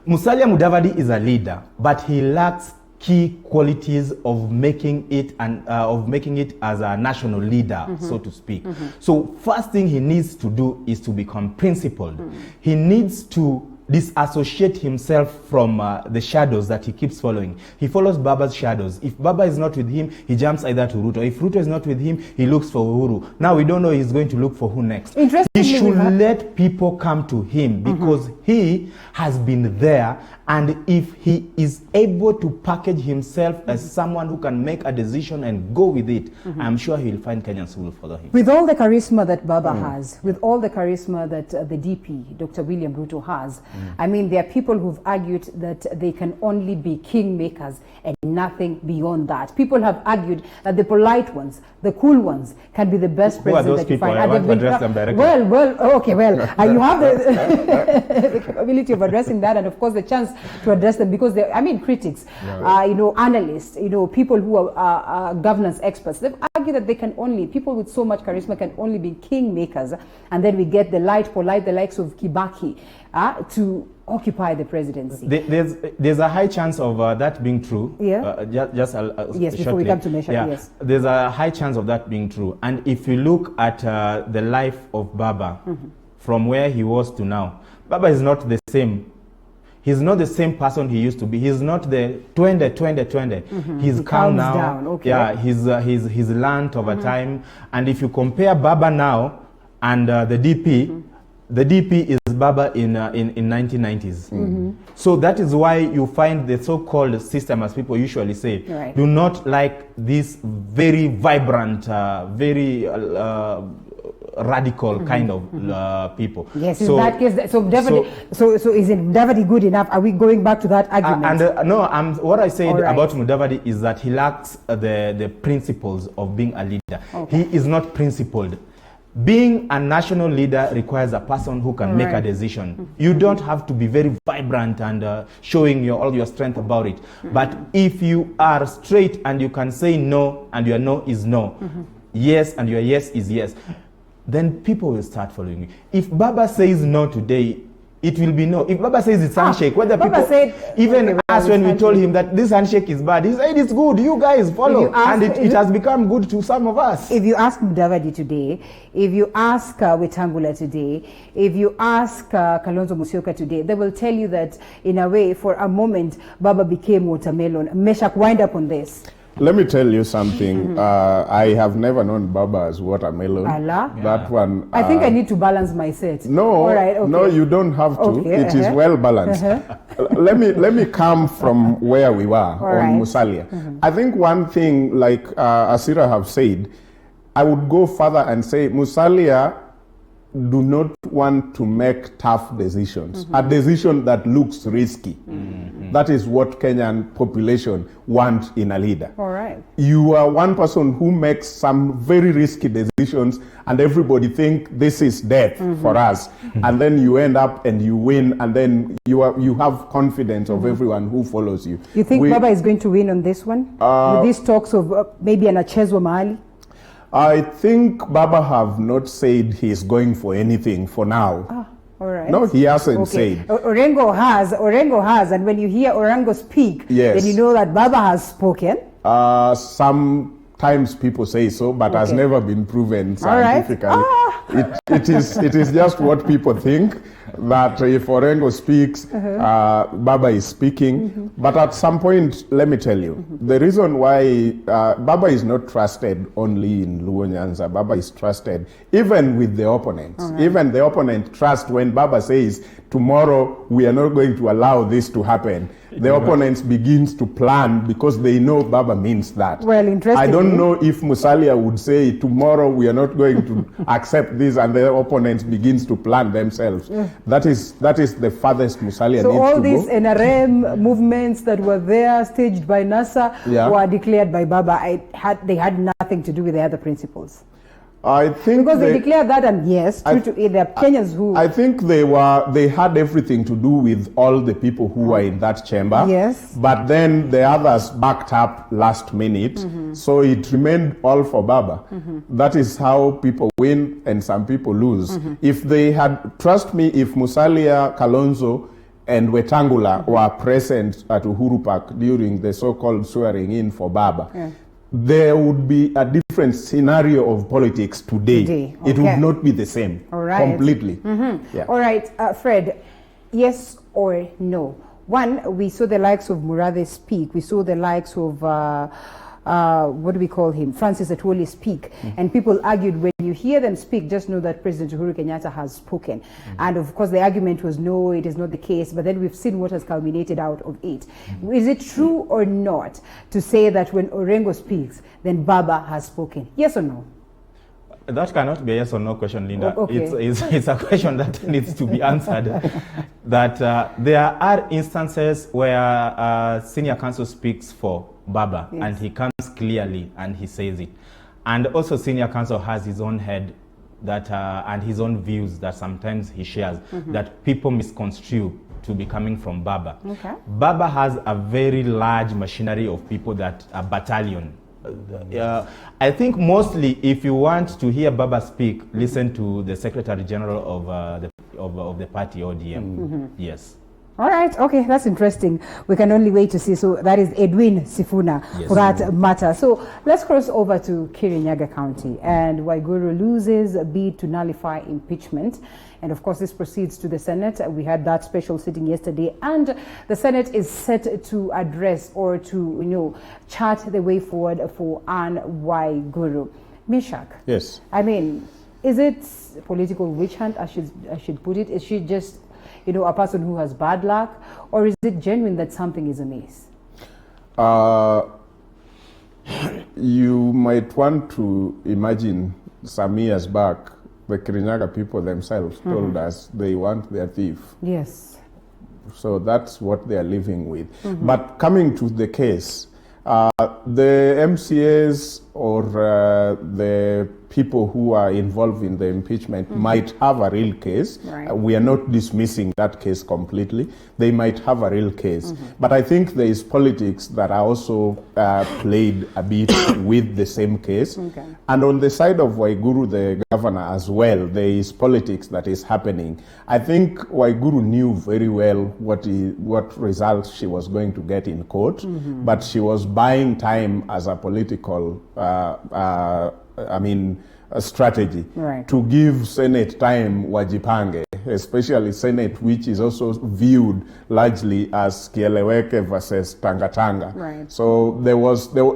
Musalia Mudavadi is a leader, but he lacks key qualities of making it as a national leader, so to speak. So first thing he needs to do is to become principled. He needs to disassociate himself from the shadows that he keeps following. He follows Baba's shadows. If Baba is not with him, he jumps either to Ruto. If Ruto is not with him, he looks for Uhuru. Now we don't know he's going to look for who next. He should let people come to him because he has been there, and if he is able to package himself as someone who can make a decision and go with it, I'm sure he'll find Kenyans who will follow him. With all the charisma that Baba has, with all the charisma that the DP, Dr. William Ruto has, I mean, there are people who've argued that they can only be kingmakers and nothing beyond that. People have argued that the polite ones, the cool ones, can be the best president that you find. I want to address them directly. You have the capability of addressing that, and of course the chance to address them, because they're, I mean, critics, analysts, people who are governance experts. They've argued that they can only, people with so much charisma can only be kingmakers, and then we get the light, polite, the likes of Kibaki, to occupy the presidency. There's a high chance of that being true. Yeah. Yes, shortly. Before we come to measure, yes. There's a high chance of that being true. And if you look at the life of Baba, from where he was to now, Baba is not the same. He's not the same person he used to be. He's not the 20. He's calm now. Down. Okay. Yeah, he's learned over time. And if you compare Baba now and the DP, the DP is Baba in 1990s. So that is why you find the so-called system, as people usually say, do not like this very vibrant, very radical kind of people. Yes, in that case, so is it Mudavadi good enough? Are we going back to that argument? No, what I said about Mudavadi is that he lacks the principles of being a leader. He is not principled. Being a national leader requires a person who can make a decision. You don't have to be very vibrant and showing all your strength about it. But if you are straight and you can say no, and your no is no, yes and your yes is yes, then people will start following you. If Baba says no today, it will be no. If Baba says it's handshake, whether Baba people said, even us when we told him that this handshake is bad, he said it's good. You guys follow, and it has become good to some of us. If you ask Mudavadi today, if you ask Wetangula today, if you ask Kalonzo Musyoka today, they will tell you that in a way, for a moment, Baba became watermelon. Meshach, wind up on this. Let me tell you something. I have never known Baba as watermelon. That one. I think I need to balance my set. No, no, you don't have to. It is well balanced. Let me come from where we were on Musalia. I think one thing, like Asira have said, I would go further and say Musalia do not want to make tough decisions. A decision that looks risky. That is what Kenyan population want in a leader. You are one person who makes some very risky decisions and everybody think this is death for us. And then you end up and you win, and then you have confidence of everyone who follows you. You think Baba is going to win on this one? With these talks of maybe an Achezwa Mahali? I think Baba have not said he's going for anything for now. No, he hasn't said. Orengo has, and when you hear Orengo speak, then you know that Baba has spoken. Sometimes people say so, but has never been proven scientifically. It is just what people think, that if Orengo speaks, Baba is speaking. But at some point, let me tell you, the reason why Baba is not trusted only in Luo Nyanza, Baba is trusted even with the opponents. Even the opponent trust when Baba says, tomorrow we are not going to allow this to happen. The opponents begins to plan because they know Baba means that. Well, interesting. I don't know if Musalia would say, tomorrow we are not going to accept this, and the opponents begins to plan themselves. That is the farthest Musalia needs to go. So all these NRM movements that were there, staged by NASA, were declared by Baba. They had nothing to do with the other principles. I think because they declared that, and yes, there are Kenyans who. I think they had everything to do with all the people who were in that chamber. Yes. But then the others backed up last minute, so it remained all for Baba. That is how people win and some people lose. If they had, trust me, if Musalia, Kalonzo, and Wetangula were present at Uhuru Park during the so-called swearing in for Baba, there would be a different scenario of politics today. It would not be the same. All right. Completely. Yeah. All right, Fred, yes or no? One, we saw the likes of Murathe speak. We saw the likes of, what do we call him? Francis Atwoli speak. And people argued, when you hear them speak, just know that President Uhuru Kenyatta has spoken. And of course, the argument was, no, it is not the case. But then we've seen what has culminated out of it. Is it true or not to say that when Orengo speaks, then Baba has spoken? Yes or no? That cannot be a yes or no question, Linda. Okay. It's a question that needs to be answered. That there are instances where senior counsel speaks for Baba, and he comes clearly and he says it. And also senior counsel has his own head that and his own views that sometimes he shares that people misconstrue to be coming from Baba. Baba has a very large machinery of people, that a battalion. I think mostly, if you want to hear Baba speak, listen to the Secretary General of the party, ODM. Yes. All right, okay, that's interesting. We can only wait to see. So that is Edwin Sifuna, for that matter. So let's cross over to Kirinyaga County, and Waiguru loses a bid to nullify impeachment. And of course, this proceeds to the Senate. We had that special sitting yesterday, and the Senate is set to address or to, chart the way forward for Anne Waiguru. Meshach. Yes. I mean, is it political witch hunt, I should put it? Is she just, a person who has bad luck, or is it genuine that something is amiss? You might want to imagine some years back, the Kirinyaga people themselves told us they want their thief. Yes. So that's what they are living with. But coming to the case, the MCAs or the people who are involved in the impeachment might have a real case. Right. We are not dismissing that case completely. They might have a real case. But I think there is politics that are also played a bit with the same case. And on the side of Waiguru, the governor, as well, there is politics that is happening. I think Waiguru knew very well what results she was going to get in court, but she was buying time as a political a strategy to give Senate time wajipange, especially Senate, which is also viewed largely as Kieleweke versus Tangatanga. Right. So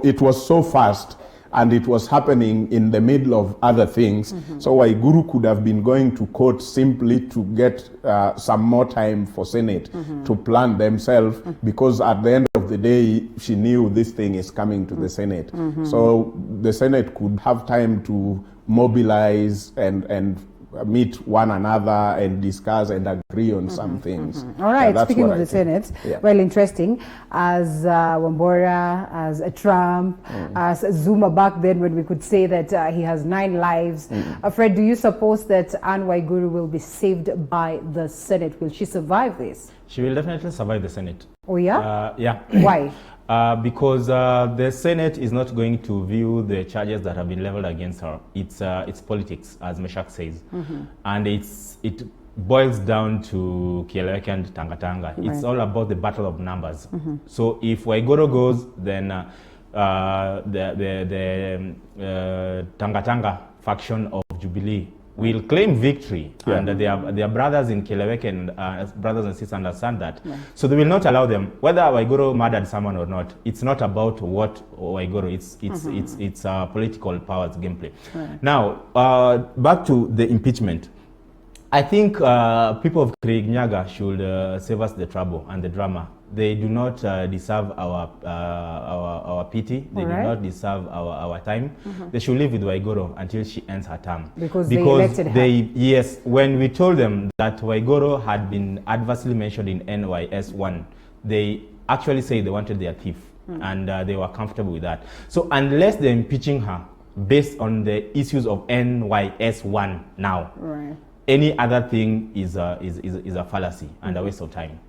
it was so fast, and it was happening in the middle of other things. So Waiguru could have been going to court simply to get some more time for Senate to plan themselves, because at the end of the day, she knew this thing is coming to the Senate. So the Senate could have time to mobilize and meet one another and discuss and agree on some things. All right, speaking of the Senate, well, interesting, as Wambora, as Trump, as Zuma back then, when we could say that he has 9 lives. Fred, do you suppose that Anne Waiguru will be saved by the Senate? Will she survive this? She will definitely survive the Senate. Oh, yeah? Yeah. Why? Because the Senate is not going to view the charges that have been leveled against her. It's politics, as Meshach says. And it boils down to Kieleweke and Tangatanga. It's all about the battle of numbers. So if Waiguru goes, then the Tangatanga faction of Jubilee will claim victory, and their brothers in Kieleweke and brothers and sisters understand that. So they will not allow them, whether Waiguru murdered someone or not. It's not about what Waiguru. It's political powers gameplay. Now, back to the impeachment. I think people of Kirinyaga should save us the trouble and the drama. They do not deserve our pity. They do not deserve our time. They should live with Waiguru until she ends her term. Because they elected her. Yes, when we told them that Waiguru had been adversely mentioned in NYS 1, they actually said they wanted their thief, and they were comfortable with that. So unless they're impeaching her based on the issues of NYS 1 now, any other thing is a fallacy and a waste of time.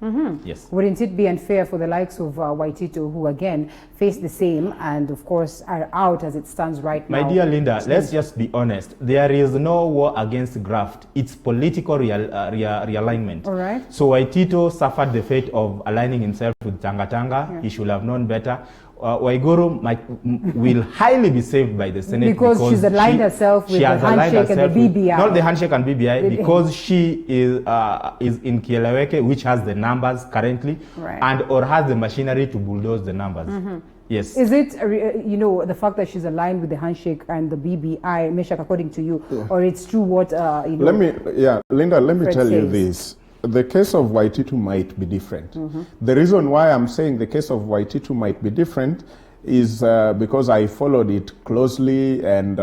Yes. Wouldn't it be unfair for the likes of Waititu, who again face the same and of course are out as it stands right now? My dear Linda, let's just be honest. There is no war against graft. It's political realignment. All right. So Waititu suffered the fate of aligning himself with Tanga Tanga. Yeah. He should have known better. Waiguru will highly be saved by the Senate because she's aligned herself with the handshake and the BBI. Not the handshake and BBI, because she is in Kieleweke, which has the numbers currently, and or has the machinery to bulldoze the numbers. Yes. Is it, the fact that she's aligned with the handshake and the BBI, Meshach, according to you, or it's true what, Linda, let me tell you this. The case of Waititu might be different. The reason why I'm saying the case of Waititu might be different is because I followed it closely and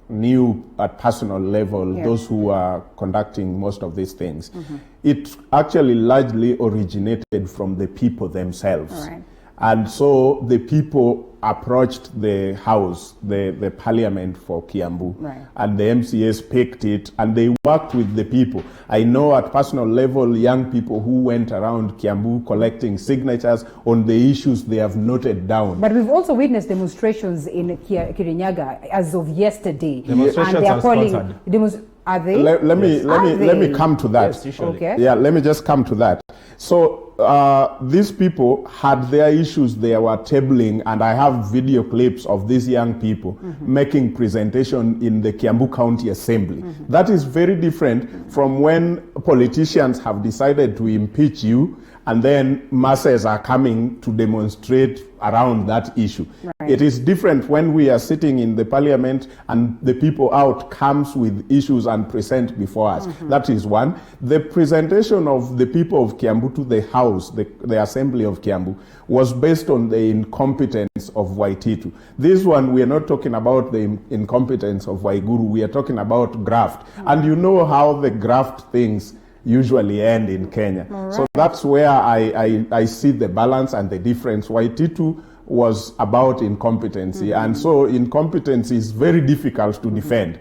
knew at personal level those who are conducting most of these things. It actually largely originated from the people themselves. And so the people approached the house, the parliament for Kiambu, and the MCAs picked it, and they worked with the people. I know at personal level, young people who went around Kiambu collecting signatures on the issues they have noted down. But we've also witnessed demonstrations in Kirinyaga as of yesterday. Demonstrations and they are calling are they? Let me come to that. Yes, okay. Yeah, let me just come to that. So these people had their issues they were tabling, and I have video clips of these young people making presentation in the Kiambu County Assembly. That is very different from when politicians have decided to impeach you and then masses are coming to demonstrate around that issue. It is different when we are sitting in the parliament and the people out comes with issues and present before us. That is one. The presentation of the people of Kiambu to the house, the assembly of Kiambu, was based on the incompetence of Waititu. This one, we are not talking about the incompetence of Waiguru, we are talking about graft. And you know how the graft things usually end in Kenya. So that's where I see the balance and the difference. Waititu was about incompetency, and so incompetency is very difficult to defend.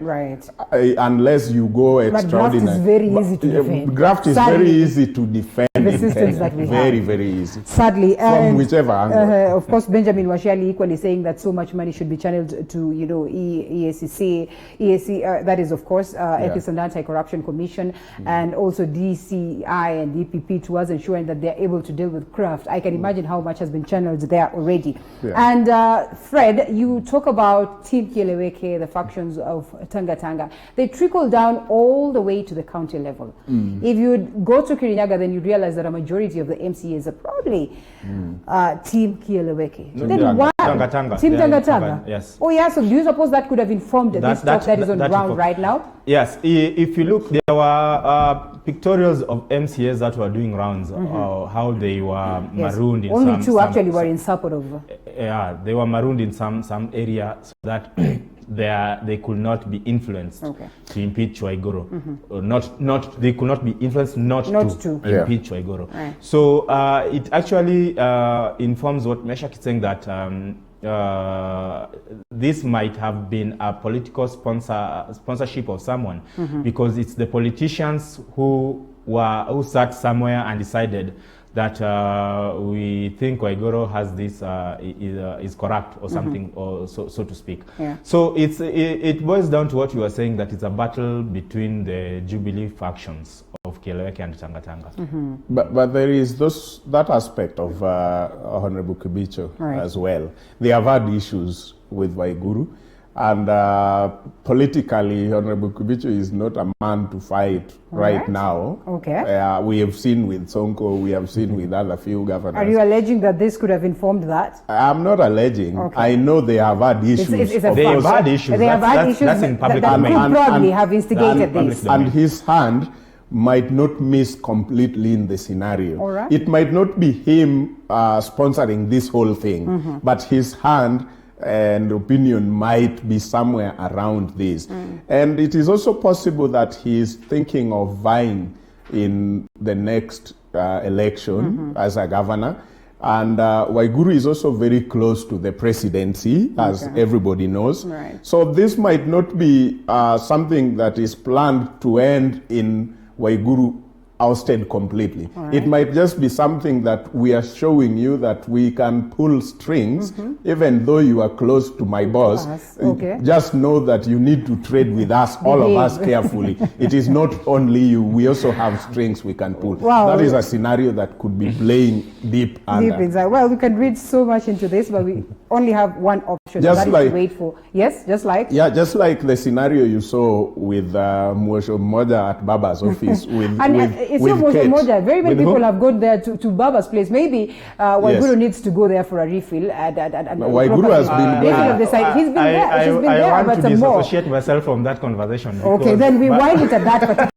Unless you go extraordinary. But graft is very easy to defend. Graft is very easy to defend. The systems that we have. Very easy. Sadly. From whichever angle. Of course, Benjamin Washiali equally saying that so much money should be channeled to, EACC, that is, of course, Ethics and Anti-Corruption Commission, and also DCI and DPP towards ensuring that they're able to deal with graft. I can imagine how much has been channeled there already. And Fred, you talk about Team Kieleweke, the factions of Tanga Tanga. They trickle down all the way to the county level. If you go to Kirinyaga, then you realize that a majority of the MCAs are probably Team Kieleweke. Then why? Team Tanga Tanga? Yes. Oh yeah, so do you suppose that could have informed this talk that is on ground right now? Yes, if you look, there were pictorials of MCAs that were doing rounds, how they were marooned in only two actually were in support of. Yeah, they were marooned in some area so that they could not be influenced to impeach Waiguru. They could not be influenced not to impeach Waiguru. So it actually informs what Meshach is saying, that this might have been a political sponsorship of someone, because it's the politicians who sat somewhere and decided that we think Waiguru has this is corrupt or something, or so to speak. So it boils down to what you were saying, that it's a battle between the Jubilee factions of Kieleweke and Tanga Tanga. But there is that aspect of Honorable Kibicho as well. They have had issues with Waiguru, and politically, Honorable Kibicho is not a man to fight right now. We have seen with Sonko, we have seen with other few governors. Are you alleging that this could have informed that? I'm not alleging. I know they have had issues. They have had issues. That's in public domain. That could probably have instigated this. And his hand might not miss completely in the scenario. It might not be him sponsoring this whole thing, but his hand and opinion might be somewhere around this. And it is also possible that he is thinking of vying in the next election as a governor. And Waiguru is also very close to the presidency, as everybody knows. Right. So this might not be something that is planned to end in Waiguru ousted completely. Right. It might just be something that we are showing you that we can pull strings, even though you are close to my boss. Okay. Just know that you need to trade with us, all of us, carefully. It is not only you, we also have strings we can pull. Wow. That is a scenario that could be playing deep under. Deep inside. Well, we can read so much into this, but we only have one option. Just that is like- to wait for. Yes, just like. Yeah, just like the scenario you saw with Mwosho Moja at Baba's office with It's with almost Kate. Moja. Very many With people whom? have gone there to Baba's place. Maybe Waiguru needs to go there for a refill. Waiguru has been refill of the site. He's been there. She's been there, I want but to some more. disassociate myself from that conversation. Okay, because- then we wind it at that particular.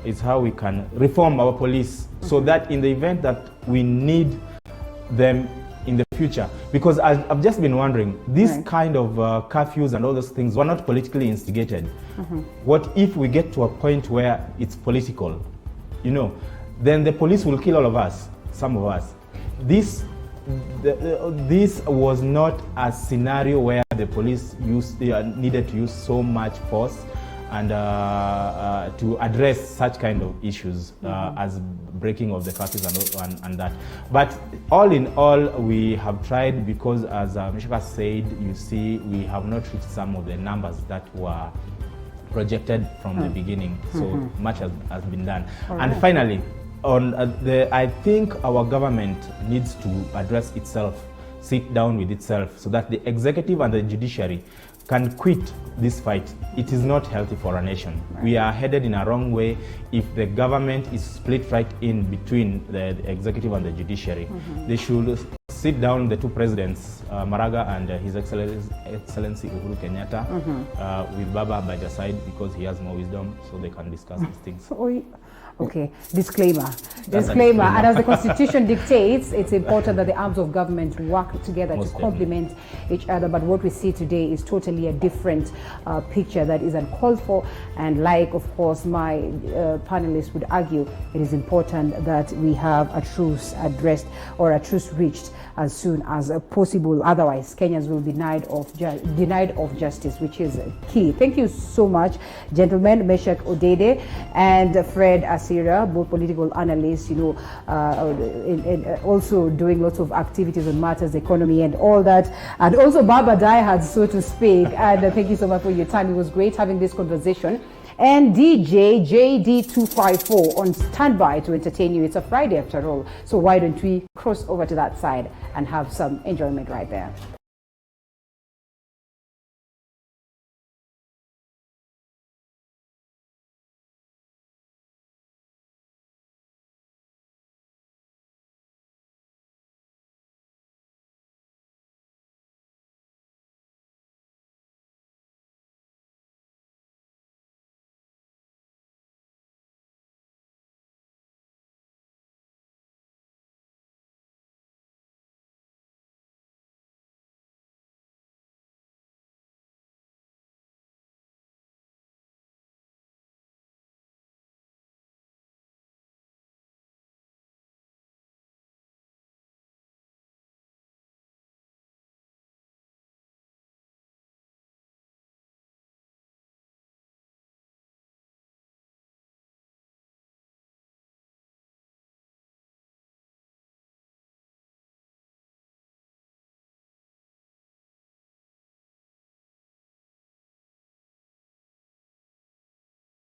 is how we can reform our police so that in the event that we need them in the future, because I've just been wondering, these kind of curfews and all those things were not politically instigated. What if we get to a point where it's political, you know, then the police will kill all of us, some of us. This was not a scenario where the police needed to use so much force and to address such kind of issues as breaking of the curfews and that. But all in all, we have tried because, as Mishka said, you see, we have not reached some of the numbers that were projected from the beginning. So much has been done. And finally, on I think our government needs to address itself, sit down with itself, so that the executive and the judiciary can quit this fight. It is not healthy for a nation. We are headed in a wrong way if the government is split right in between the executive and the judiciary. They should sit down, the two presidents, Maraga and His Excellency Uhuru Kenyatta, with Baba by their side, because he has more wisdom, so they can discuss these things. Okay, disclaimer. And as the Constitution dictates, it's important that the arms of government work together to complement each other. But what we see today is totally a different picture that is uncalled for. And like, of course, my panelists would argue, it is important that we have a truce addressed or a truce reached as soon as possible. Otherwise, Kenyans will be denied of justice, which is key. Thank you so much, gentlemen. Meshach Odede and Fred Asira, both political analysts, you know, also doing lots of activities on matters, economy and all that. And also Baba diehard, so to speak. And thank you so much for your time. It was great having this conversation. And DJ JD254 on standby to entertain you. It's a Friday after all. So why don't we cross over to that side and have some enjoyment right there.